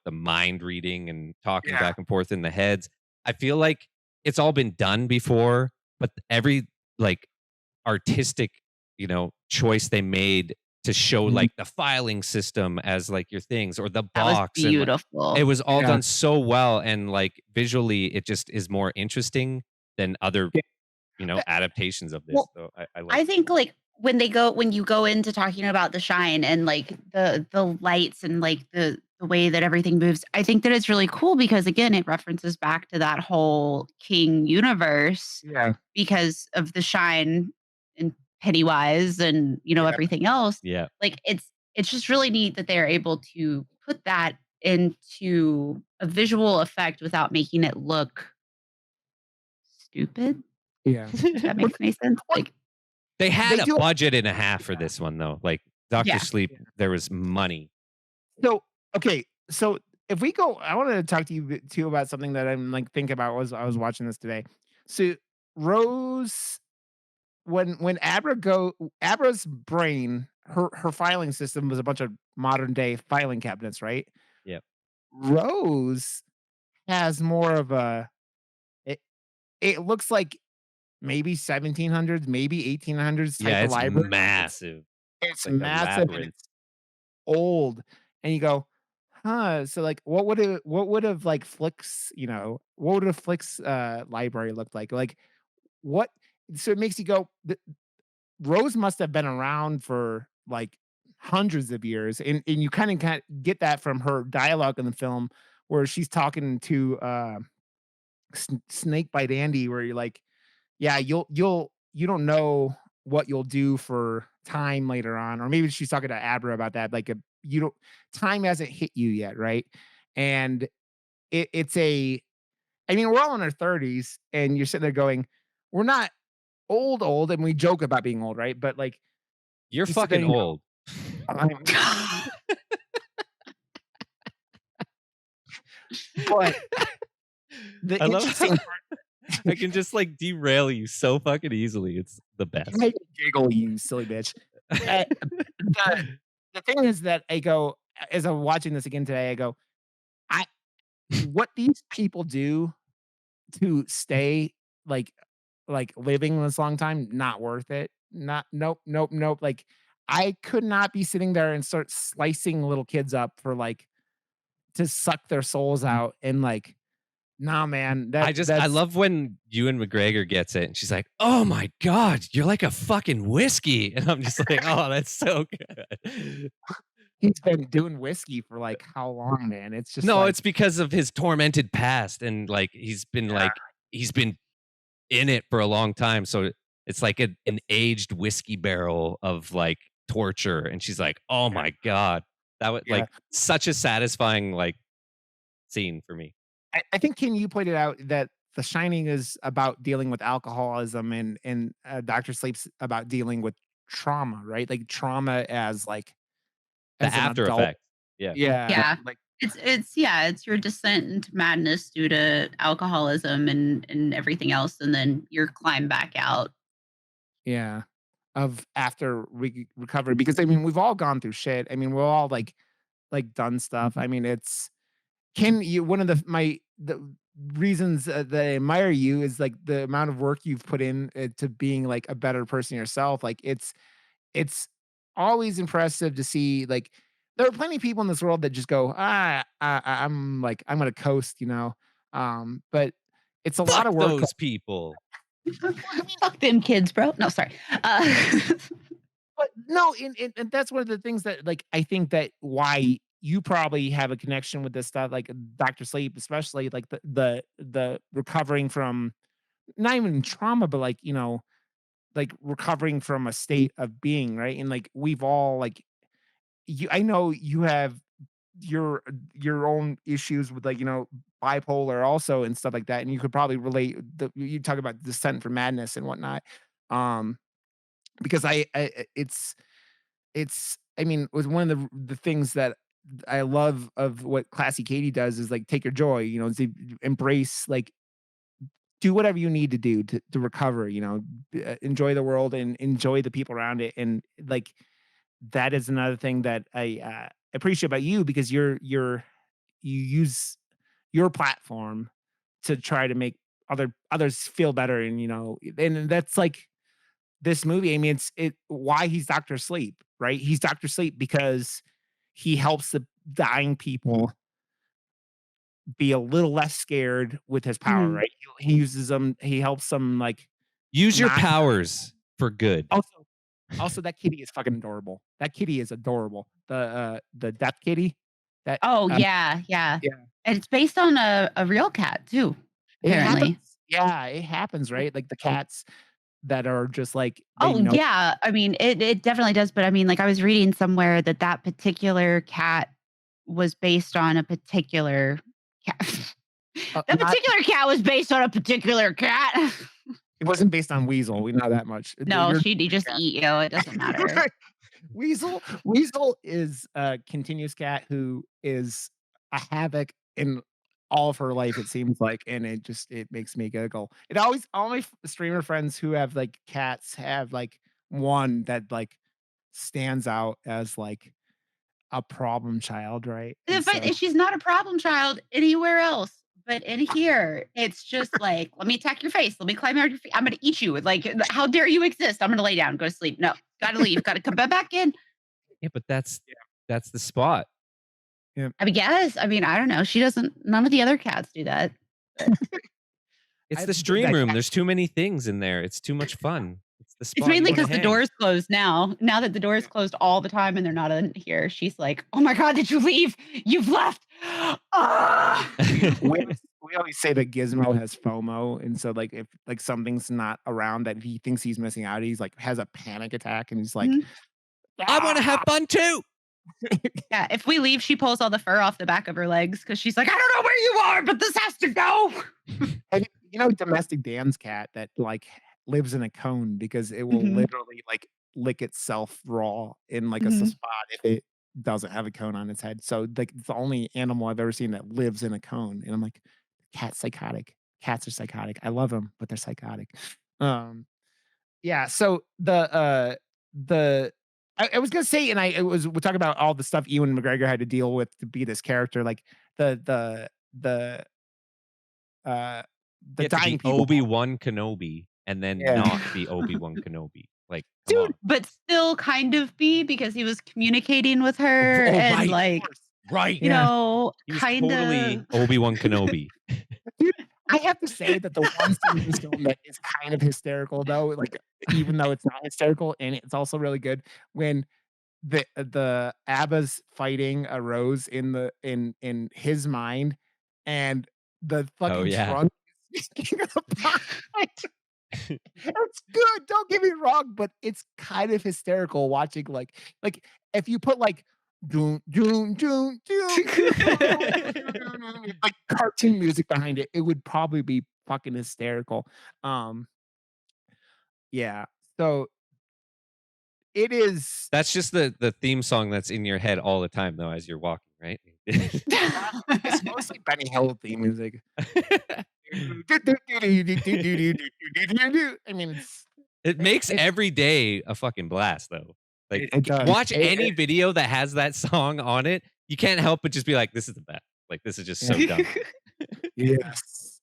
the mind reading and talking yeah, back and forth in the heads. I feel like it's all been done before, but every like artistic, choice they made to show mhm, like the filing system as like your things or the That was box and like it beautiful. was all yeah, done so well and like visually it just is more interesting than other, yeah. adaptations of this. Well, So I like I think like when you go into talking about the shine and like the lights and like the way that everything moves, I think that it's really cool because again, it references back to that whole King universe yeah, because of the shine and Pennywise and yeah, everything else. yeah. Like it's just really neat that they're able to put that into a visual effect without making it look stupid, yeah. if that What makes any sense. what Like, They had they a do budget and a half for yeah, this one though. Like Doctor yeah. Sleep, yeah. there was money. So, okay, so if we go I wanted to talk to you too about something that I'm, like, thinking about was I was watching this today. So, Rose when Abra's brain, her filing system was a bunch of modern day filing cabinets, right? Yep. Rose has more of a it it looks like maybe 1700s, maybe 1800s type Yeah, of it's library. massive. It's It's like a massive and labyrinth. it's old, and you go, "Huh," so, like, what would have, like, what would have Flick's, library looked like? Like, what so it makes you go, Rose must have been around for, like, hundreds of years, and you kinda get that from her dialogue in the film where she's talking to, Snakebite Andy, where you're like, "Yeah, you don't know what you'll do for time later on," or maybe she's talking to Abra about that, like, you don't time hasn't hit you yet, right? And it's I mean, we're all in our 30s, and you're sitting there going, "We're not old," and we joke about being old, right? But, like, You're you sit there fucking and you old. go, "I'm" But the I love how interesting part, I can just like derail you so fucking easily. It's the you best. make me giggle, you silly bitch. The the thing is that I go as I'm watching this again today, I go, I what these people do to stay like living this long time, not worth it. Not nope, nope, nope. Like I could not be sitting there and start slicing little kids up for like to suck their souls out and like, nah, man, I that's love when Ewan McGregor gets it and she's like, "Oh my god, you're like a fucking whiskey." And I'm just like, "Oh, that's so good." he's been doing whiskey for like how long, man? It's just No, like, it's because of his tormented past and yeah, he's been in it for a long time, so it's like an aged whiskey barrel of, like, torture, and she's like, "Oh yeah, my god." That would yeah. such a satisfying, like, scene for me. I think Ken, you pointed out that The Shining is about dealing with alcoholism and Doctor Sleep's about dealing with trauma, right? Like trauma as like The as an after adult. effect. Yeah. Yeah, Yeah. like It's yeah, it's your descent into madness due to alcoholism and everything else, and then your climb back out. yeah, of after recovery because I mean we've all gone through shit. I mean we're all like done stuff. I mean it's Ken, you one of the reasons that I admire you is like the amount of work you've put in to being like a better person yourself. Like it's always impressive to see like there are plenty of people in this world that just go, I'm like I'm gonna coast, you know. But it's a lot Fuck of work. those people. Fuck them kids, bro. No, sorry. But no, and that's one of the things that like I think that why you probably have a connection with this stuff, like Dr. Sleep, especially like the recovering from not even trauma, but like, you know, like recovering from a state of being, right? And like we've all like you I know you have your your own issues with like, you know, bipolar also and stuff like that. And you could probably relate you talk about descent from madness and whatnot. Um, because it's I mean, it was one of the things that I love of what Classy Katie does is like take your joy, you know, to embrace like do whatever you need to do to recover, you know, enjoy the world and enjoy the people around it. And like that is another thing that I appreciate about you because you use your platform to try to make others feel better and you know and that's like this movie, I mean, it why he's Doctor Sleep, right? He's Doctor Sleep because he helps the dying people be a little less scared with his power, Mhm. right? He uses them, he helps them like Use your not powers for good. also that kitty is fucking adorable. That kitty is adorable. The death kitty that Oh, yeah, yeah. yeah, And it's based on a real cat too, it apparently. happens. Yeah, it happens, right? Like the cats that are just like they Oh, know. yeah. I mean, it definitely does, but I mean, like, I was reading somewhere that that particular cat was based on a particular cat. That Not particular cat was based on a particular cat. it wasn't based on Weasel. We know that much. No, You're she'd just eat you, it doesn't matter. Weasel is a continuous cat who is a havoc in all of her life, it seems like, and it makes me giggle. It always all my streamer friends who have like cats have like one that like stands out as like a problem child, right? And so But she's not a problem child anywhere else, but in here, it's just like, "Let me attack your face. Let me climb out your feet. I'm gonna eat you." Like, "How dare you exist? I'm gonna lay down, go to sleep. No, gotta leave, gotta come back in." Yeah, but that's the spot. yeah, I mean, yes. I mean, I don't know. She doesn't none of the other cats do that. But It's I the stream that room. cat There's too many things in there. It's too much fun. It's the it's spot you mainly wanna because the hang. door's closed now. Now that the door is closed all the time and they're not in here, she's like, "Oh my god, did you leave? You've left." Ah! we always say that Gizmo has FOMO, and so like if like something's not around that he thinks he's missing out, he's like has a panic attack and he's like, Mhm. I wanna have ah! fun too. Yeah, if we leave, she pulls all the fur off the back of her legs because she's like, "I don't know where you are, but this has to go." And you know, domestic Dan's cat that like lives in a cone because it will Mhm, literally like lick itself raw in like a mhm. spot if it doesn't have a cone on its head. So like it's the only animal I've ever seen that lives in a cone. And I'm like, cat's psychotic. Cats are psychotic. I love them, but they're psychotic. Um, yeah. So the I was gonna say, and we're talking about all the stuff Ewan McGregor had to deal with to be this character, like the uh You the have to dying be people. Obi-Wan Kenobi and then Yeah. not be Obi-Wan Kenobi. Like, come Dude, on. but still kind of be because he was communicating with her Oh, and right. like, Right. you Yeah. know, He was kind totally of. Obi-Wan Kenobi. Dude, I have to say that the one scene in this film that is kind of hysterical though, like even though it's not hysterical and it's also really good, when the Abba's fighting arose in his mind, and the Oh, fucking yeah. trunk is speaking of the pot. It's good, don't get me wrong, but it's kind of hysterical watching, like, if you put, like, doom, doom, doom, doom, doom, like, cartoon music behind it, it would probably be fucking hysterical. Um, yeah, so it is That's just the theme song that's in your head all the time, though, as you're walking, right? it's mostly Benny Hill theme music. I mean, It makes it's every day a fucking blast, though. Like, it does. watch any video that has that song on it. You can't help but just be like, "This is the best." Like, this is just so Yeah. dumb. Yes.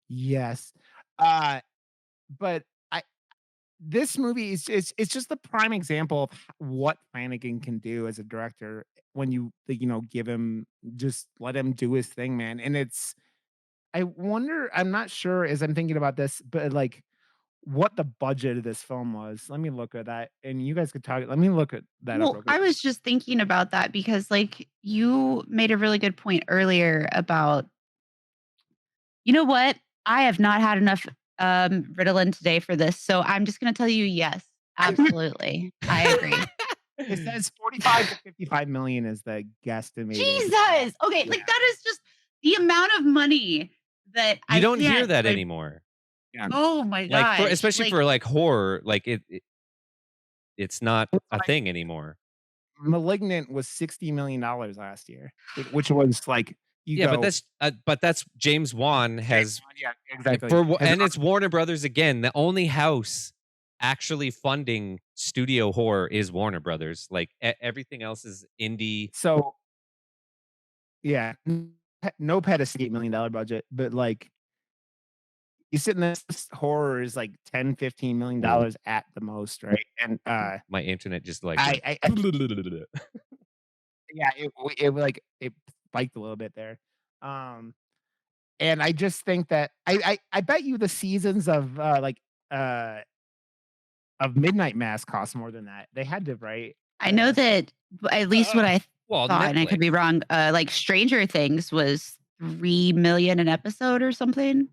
Yes. Uh, but I this movie is it's just the prime example of what Flanagan can do as a director when you, like, give him just let him do his thing, man. And I wonder, I'm not sure as I'm thinking about this, but like what the budget of this film was. Let me look at that, and you guys could talk. Let me look at that up Well, real quick. I was just thinking about that because like you made a really good point earlier about, you know what? I have not had enough Ritalin today for this. So I'm just gonna tell you yes, absolutely. I agree. It says 45 to 55 million is the guesstimated. Jesus. Okay, Yeah. like that is just the amount of money that You I don't hear can't that like, anymore. Yeah. oh my Like, gosh. especially Like for, like, horror, like, it's not That's a what thing anymore. Malignant was $60 million last year, which was like you Yeah, go. but that's James Wan has Yeah, exactly. and it's Warner Brothers again. The only house actually funding studio horror is Warner Brothers. Like, everything else is indie. So yeah, no pet a $8 million budget, but like you sit in this horror is like 10, $15 million at the most, right? And My internet just like went. I yeah, it spiked a little bit there. Um And I just think that I bet you the seasons uh, of Midnight Mass cost more than that. They had to, right? I know that at least what I Well, thought, and I could Netflix. be wrong, like Stranger Things was 3 million an episode or something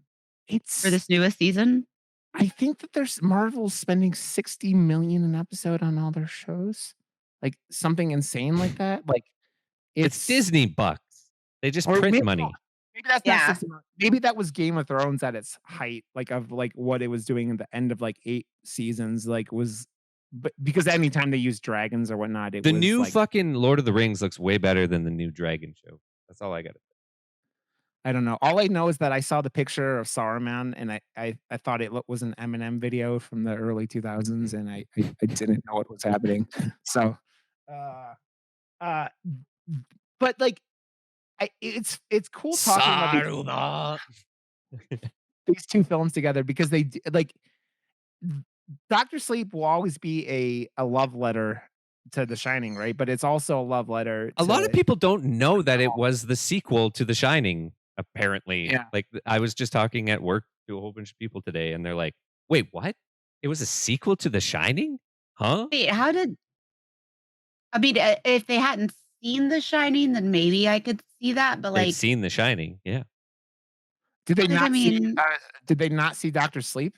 for It's this newest season. I think that there's Marvel's spending 60 million an episode on all their shows. Like something insane like that. Like It's it's Disney bucks. They just or print maybe money. maybe that's not Yeah. 60 million. Maybe that was Game of Thrones at its height, like of like what it was doing at the end of like 8 seasons, like was but because anytime they use dragons or whatnot, it The was new like fucking Lord of the Rings looks way better than the new Dragon show. That's all I got. I don't know. All I know is that I saw the picture of Saruman and I thought it was an Eminem video from the early 2000s and I didn't know what was happening. So, uh, uh, but like, it's cool talking about Saruman. these two films together because like Doctor Sleep will always be a love letter to The Shining, right? But it's also a love letter A lot of to people don't know that it was the sequel to The Shining, apparently. yeah. Like, I was just talking at work to a whole bunch of people today, and they're like, "Wait, what? It was a sequel to The Shining? Huh?" Wait, how did I mean, if they hadn't seen The Shining, then maybe I could see that, but They've like, seen The Shining, yeah. like I mean, Did they not see Doctor Sleep?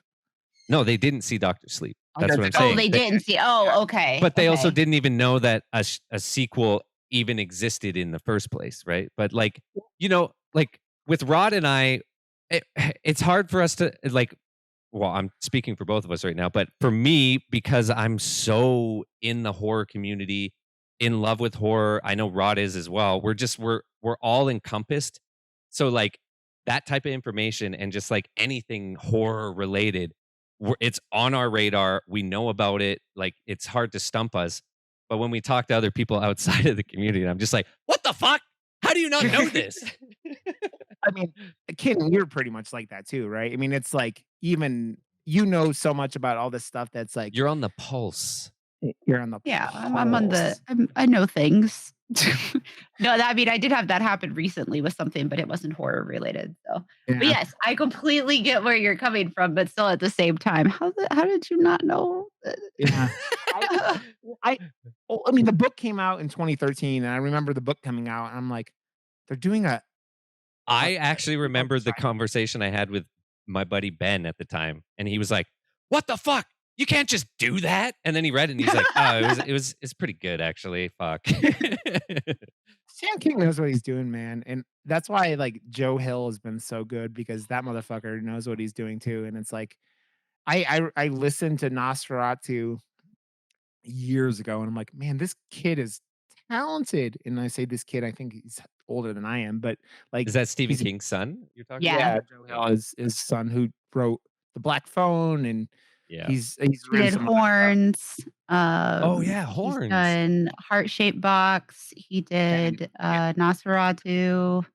No, they didn't see Doctor Sleep. That's what I'm oh, saying. they didn't see. Oh, okay. But they also Okay. didn't even know that a sequel even existed in the first place, right? But like, like with Rod and I, it's hard for us to like. Well, I'm speaking for both of us right now, but for me, because I'm so in the horror community, in love with horror. I know Rod is as well. We're all encompassed. So like that type of information and just like anything horror related, it's on our radar. We know about it. Like it's hard to stump us. But when we talk to other people outside of the community, I'm just like, what the fuck? How do you not know this? I mean, kid, you're pretty much like that too, right? I mean, it's like even so much about all this stuff that's like You're on the pulse. you're on the Yeah, I'm on the pulse. I know things. No, I mean, I did have that happen recently with something, but it wasn't horror related, so but Yeah. yes, I completely get where you're coming from, but still at the same time, how did you not know that? Yeah. I I well, I mean, the book came out in 2013, and I remember the book coming out, and I'm like, they're doing a I actually oh, remembered the sorry. conversation I had with my buddy Ben at the time, and he was like, "What the fuck? You can't just do that." And then he read it, and he's like, "Oh, it's pretty good actually. Fuck." Sam King knows what he's doing, man, and that's why, like, Joe Hill has been so good because that motherfucker knows what he's doing too, and it's like I listened to Nosferatu years ago, and I'm like, "Man, this kid is talented," and I say this kid, I think he's older than I am, but, Is like, that Stephen he's King's son you're talking about? Yeah, yeah, Joe Okay. Hill is his son who wrote The Black Phone, and Yeah. he's he written did some other stuff. Horns, Oh yeah, he's horns. done Heart-Shaped Box, he And did, yeah, Nosferatu,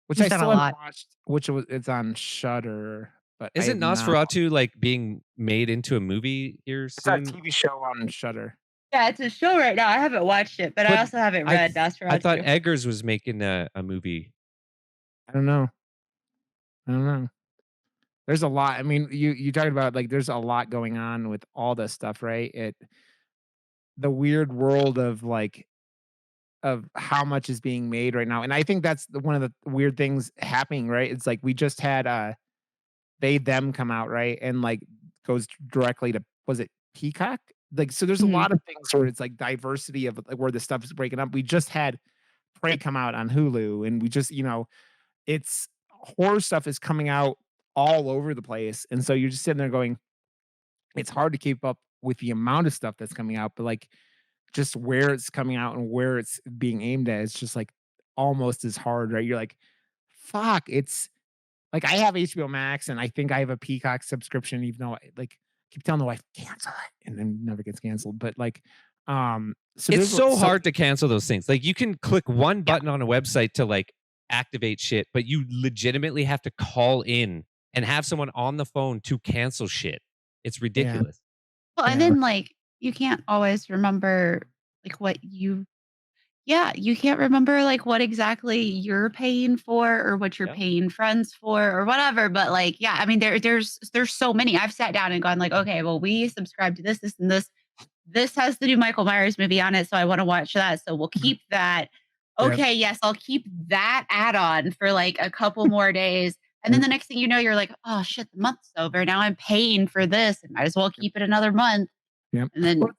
which he's I done still a haven't lot. watched, which was it's on Shudder, but I Isn't have not. Nosferatu like being made into a movie here It's a soon? TV show on Shudder. Yeah, it's a show right now, I haven't watched it, but I But also haven't I read th- I thought Nosferatu. Eggers was making a movie. I don't know. I don't know. There's a lot. I mean, you talking about like there's a lot going on with all this stuff, right? The weird world of like of how much is being made right now. And I think that's one of the weird things happening, right? It's like we just had they them come out, right? And like goes directly to was it Peacock? Like so there's a Mhm. lot of things where it's like diversity of like, where the stuff is breaking up. We just had Prey come out on Hulu and we just, it's horror stuff is coming out all over the place. And so you're just sitting there going, it's hard to keep up with the amount of stuff that's coming out, but like just where it's coming out and where it's being aimed at, it's just like almost as hard, right? You're like, fuck, it's like I have HBO Max and I think I have a Peacock subscription, even though I like keep telling the wife, cancel it, and then never gets canceled. But like, so It's there's so so hard to cancel those things. Like you can click one yeah, button on a website to like activate shit, but you legitimately have to call in and have someone on the phone to cancel shit. It's yeah, ridiculous. Well, and yeah, then, like, you can't always remember, like, yeah, you can't remember, like, what exactly you're paying for or what you're Yeah. paying friends for or whatever, but, like, yeah, I mean, there's so many. I've sat down and gone like, "Okay, well, we subscribe to this, this, and this. This has the new Michael Myers movie on it, so I wanna watch that, so we'll keep that. yeah, Okay, yes, I'll keep that add-on for, like, a couple more days." And then yeah, the next thing you know, you're like, "Oh, shit, the month's over. Now I'm paying for this, and might as well keep it another month." yeah. And Well,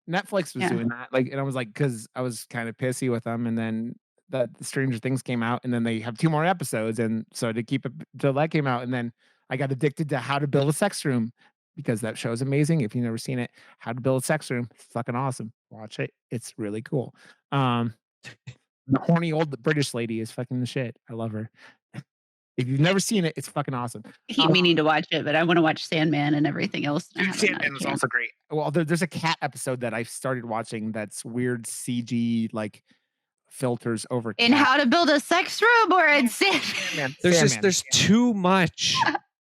then Netflix was yeah. doing that, like, and I was like, because I was kind of pissy with them, and then the Stranger Things came out, and then they have 2 more episodes, and so to keep it till that came out, and then I got addicted to How to Build a Sex Room because that show's amazing. If you've never seen it, How to Build a Sex Room, it's fucking awesome. Watch it. It's really cool. Um, the horny old British lady is fucking the shit. I love her. If you've never seen it, it's fucking awesome. I keep meaning to watch it, but I wanna watch Sandman and everything else, and I Dude, haven't had a Sandman was chance. also great. Well, there's a cat episode that I've started watching that's weird CG, like, filters over In cat. How to Build a Sex Room or in Sandman, Sandman, There's too much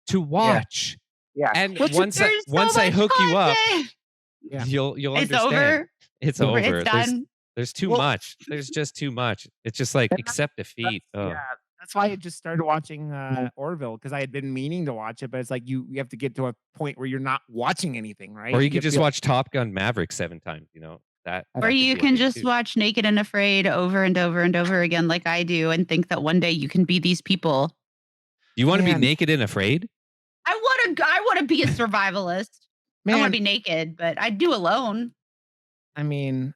to yeah, watch. yeah. And What's it There's so once I much hook you up, content. yeah. you'll It's understand. over. It's It's over. done. There's too Well, much. There's just too much. It's just like and accept defeat. yeah, Oh. that's why I just started watching, Orville because I had been meaning to watch it, but it's like you have to get to a point where you're not watching anything, Or right? you You could have to just be like, watch Top Gun Maverick 7 times, That I Or that could you be a can thing just too. watch Naked and Afraid over and over and over again like I do and think that one day you can be these people. You wanna be "Man, naked and afraid? I wanna be a survivalist. I wanna man," be naked, but I'd do alone. I mean,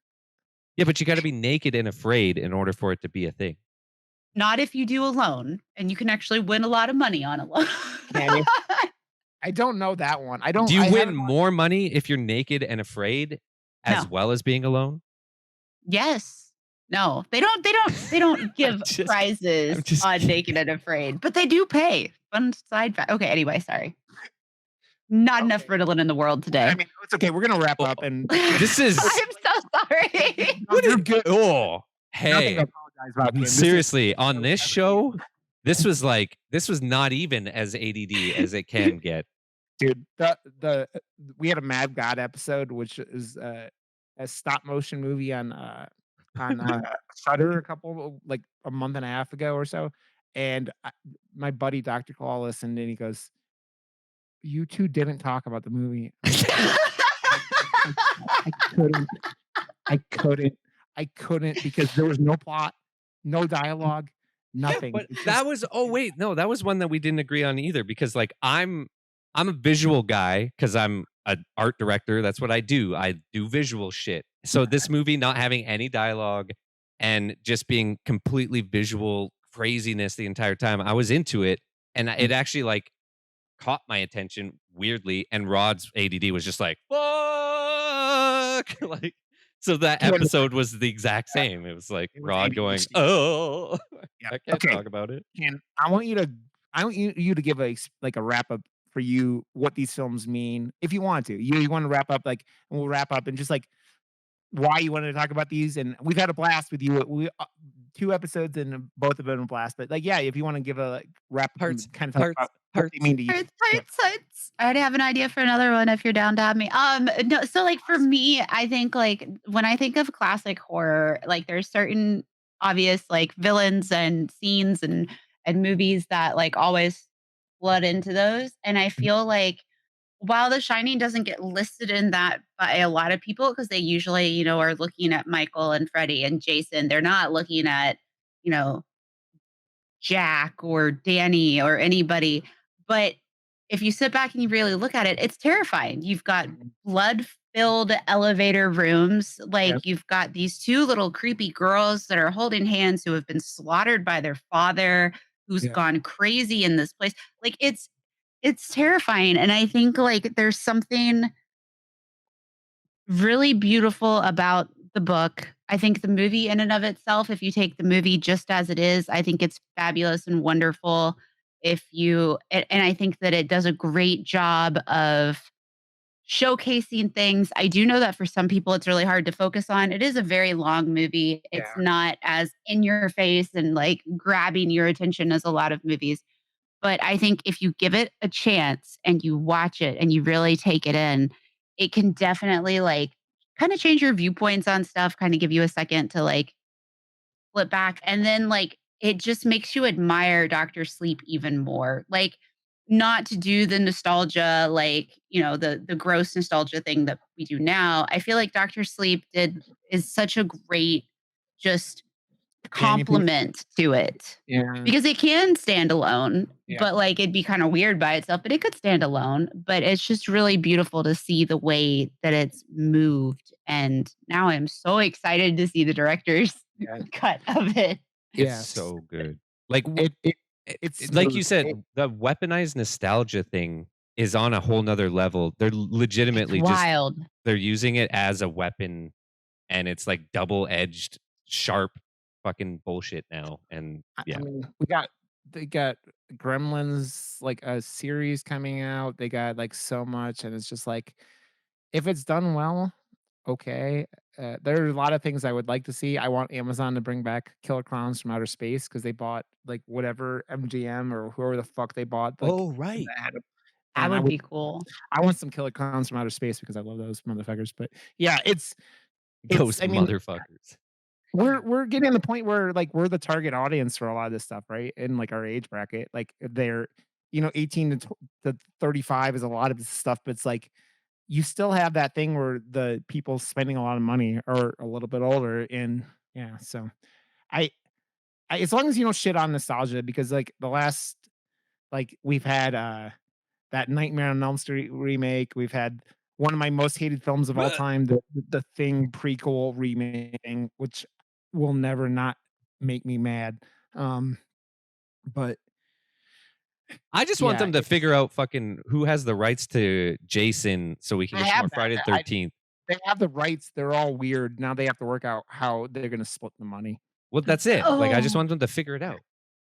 Yeah, but you gotta be naked and afraid in order for it to be a thing. Not if you do alone, and you can actually win a lot of money on alone. can you? I don't know that one. Do you I win haven't watched more money if you're naked and afraid as No, well as being alone? Yes. No, they don't give I'm prizes just on kidding. Naked and Afraid, but they do pay. Fun side fact. Okay, anyway, sorry. Not enough Okay. Ritalin in the world I today. mean, it's okay. We're gonna wrap Oh, up, and this is I'm so sorry. no, what you're is good. oh Nothing to hey. apologize about, Ken. This is Seriously, on this show, this was not even as ADD as it can get. dude. The we had a Mad God episode, which is a stop motion movie on Shudder like a month and a half ago or so, and my buddy Dr. Claw listened and he goes, "You two didn't talk about the movie." I'm like, I, I couldn't, I couldn't, I couldn't because there was no plot, no dialogue, Yeah, nothing. but It's that just was oh wait, no, that was one that we didn't agree on either because like I'm a visual guy because I'm an art director. That's what I do. I do visual shit. So this movie not having any dialogue and just being completely visual craziness the entire time, I was into it, and it actually like caught my attention weirdly. And Rod's ADD was just like fuck, like so that Ken, episode was the exact same. It was like it was Rod going, ADHD. oh, Yeah. I can't Okay. talk about it. Ken, I want you to give like a wrap up for you what these films mean if you want to. You want to wrap up like and we'll wrap up and just like why you wanted to talk about these and we've had a blast with you. We 2 episodes and both of them a blast. But like yeah, if you want to give a like, wrap up and Hearts, kind of talk hearts, about what they hearts. mean to you. Hearts, Yeah. hearts, hearts. I already have an idea for another one if you're down to have me. No, so like for me, I think like when I think of classic horror, like there's certain obvious like villains and scenes and movies that like always flood into those. And I feel like while The Shining doesn't get listed in that by a lot of people, because they usually, are looking at Michael and Freddie and Jason, they're not looking at, you know, Jack or Danny or anybody. But if you sit back and you really look at it, it's terrifying. You've got blood-filled elevator rooms, Yeah. like, you've got these 2 little creepy girls that are holding hands who have been slaughtered by their father, who's Yeah. gone crazy in this place. Like, it's terrifying, and I think, like, there's something really beautiful about the book. I think the movie in and of itself, if you take the movie just as it is, I think it's fabulous and wonderful. And I think that it does a great job of showcasing things. I do know that for some people it's really hard to focus on. It is a very long movie. It's Yeah. not as in your face and like grabbing your attention as a lot of movies. But I think if you give it a chance and you watch it and you really take it in, it can definitely, like, kinda change your viewpoints on stuff, kinda give you a second to, like, flip back, and then, like, it just makes you admire Doctor Sleep even more. Like, not to do the nostalgia, like, the gross nostalgia thing that we do now. I feel like Doctor Sleep is such a great just Companion piece. complement to it. Yeah. Because it can stand alone, Yeah. but, like, it'd be kinda weird by itself, but it could stand alone, but it's just really beautiful to see the way that it's moved, and now I'm so excited to see the director's Yeah. cut of it. It's Yes. so good. Like It's like you smooth. said, the weaponized nostalgia thing is on a whole nother level. They're It's legitimately just wild. they're using it as a weapon and it's like double-edged, sharp fucking bullshit now. And I yeah. mean, they got Gremlins, like, a series coming out. They got, like, so much, and it's just like, if it's done well, okay. There are a lot of things I would like to see. I want Amazon to bring back Killer Clowns from Outer Space because they bought, like, whatever MGM or whoever the fuck they bought, like, Oh, right. That and would be cool. I want some Killer Clowns from Outer Space because I love those motherfuckers, but yeah, Those I mean motherfuckers. we're getting to the point where, like, we're the target audience for a lot of this stuff, right? In, like, our age bracket, like, they're 18 to 35 is a lot of this stuff, but it's like, you still have that thing where the people spending a lot of money are a little bit older, and yeah, so I as long as you don't shit on nostalgia because, like, the last like, we've had, that Nightmare on Elm Street remake, we've had one of my most hated films of all time, the Thing prequel remake, which will never not make me mad. Um, but I just want yeah, them to it's figure out fucking who has the rights to Jason so we can I get some have more that. Friday the 13th. they have the rights. They're all weird. Now they have to work out how they're gonna split the money. Well, that's it. Like, I just Oh, want them to figure it out.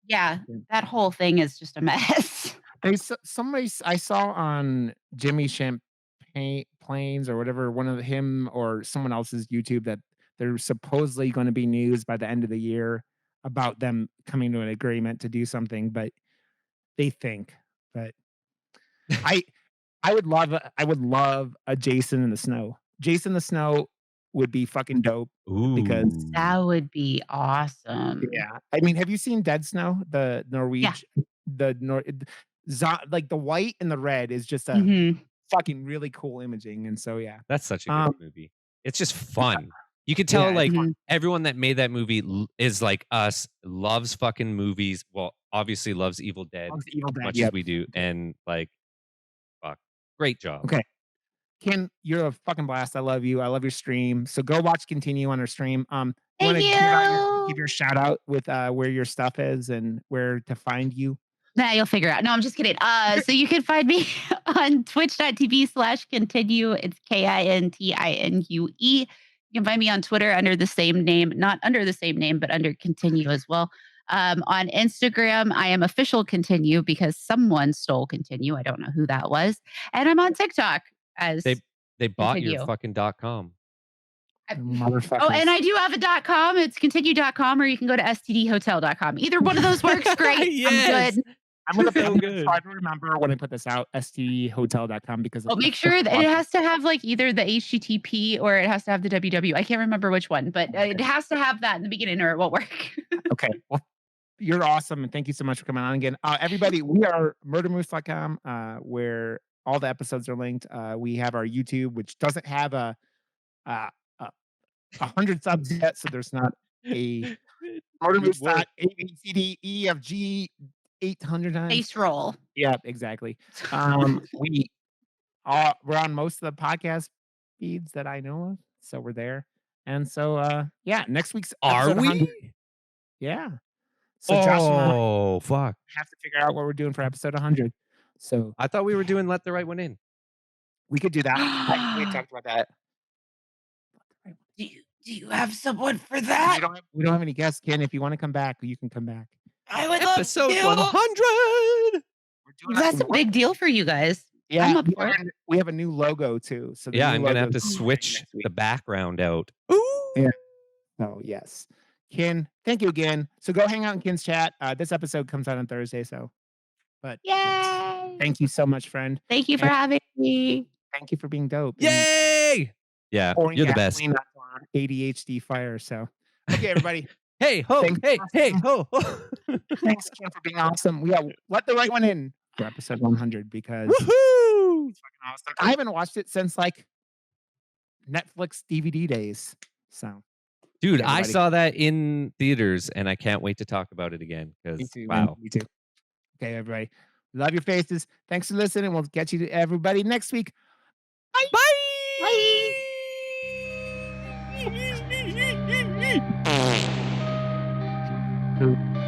yeah, Yeah. that whole thing is just a mess. I saw on Jimmy Champagne Plains or whatever, one of him or someone else's YouTube that there's supposedly gonna be news by the end of the year about them coming to an agreement to do something, but they think. But I I would love a Jason in the Snow. Jason in the Snow would be fucking dope because That Ooh. would be awesome. yeah. I mean, have you seen Dead Snow? The Yeah. Norwegian the Nor like the white and the red is just a Mhm. fucking really cool imaging, and so yeah. That's such a good Um, movie. It's just fun. You could tell, yeah, it's like, fun. Mhm. everyone that made that movie is like us, loves fucking movies. Well, obviously loves Evil Dead Loves Evil as Dead, much as yep. we do, and, like, fuck, great job. Okay. Ken, you're a fucking blast. I love you. I love your stream. So go watch Continue on our stream. You Thank wanna you. give your shout out with, where your stuff is and where to find you? Nah, you'll figure it out. No, I'm just kidding. So you can find me on twitch.tv/continue. It's KINTINUE. You can find me on Twitter under the same name, not under the same name, but under Continue as well. On Instagram, I am official Continue because someone stole Continue. I don't know who that was. And I'm on TikTok They as they bought your Continue. fucking .com. I- Oh, and Motherfuckers. I do have a .com. It's continue.com, or you can go to stdhotel.com. Either one of those works great. I'm Yes. good. I'm gonna So I'm gonna good. try to remember when I put this out, stdhotel.com because Oh, it's make sure that it has to have, like, either the HTTP or it has to have the www. I can't remember which one, but, it has to have that in the beginning or it won't work. okay. Well, you're awesome, and thank you so much for coming on again. Everybody, we are murdermoose.com, where all the episodes are linked. We have our YouTube, which doesn't have uh, a 100 subs yet, so there's not a Good work. murdermoose.abcdefg 800 times. Face roll. Yeah, exactly. We we're on most of the podcast feeds that I know of, so we're there. And so, yeah, next week's Are episode 100. we? Yeah. So Josh and I Oh, fuck. have to figure out what we're doing for episode 100. So I thought we were doing Let the Right One In. we could do that. We talked about that. Do you have someone for We that? we don't have any guests, Ken. If you want to come back, you can come back. I would love Episode to. 100. We're doing That's a big deal for you guys. Yeah, I'm up for it. we have a new logo too. So the Yeah, new I'm gonna have logo to is switch next week. the background out. Ooh. Yeah. Oh, yes. Ken, thank you again. So go hang out in Ken's chat. This episode comes out on Thursday, so but yes. Yay. Thank you so much, friend. Thank you for And having me. thank you for being dope. And Yay! Yeah, pouring you're the best. gasoline on our ADHD fire. So okay, everybody. Hey, ho, Thanks hey, for hey, listening. ho, ho. Thanks, Ken, for being awesome. Yeah, let the right one in for episode 100 because Woohoo! it's fucking awesome. I haven't watched it since like Netflix DVD days. So Dude, yeah, I everybody. saw that in theaters and I can't wait to talk about it again Me because too. man. wow. Me too. Okay, everybody. Love your faces. Thanks for listening. We'll catch you to everybody next week. Bye. Bye. Bye.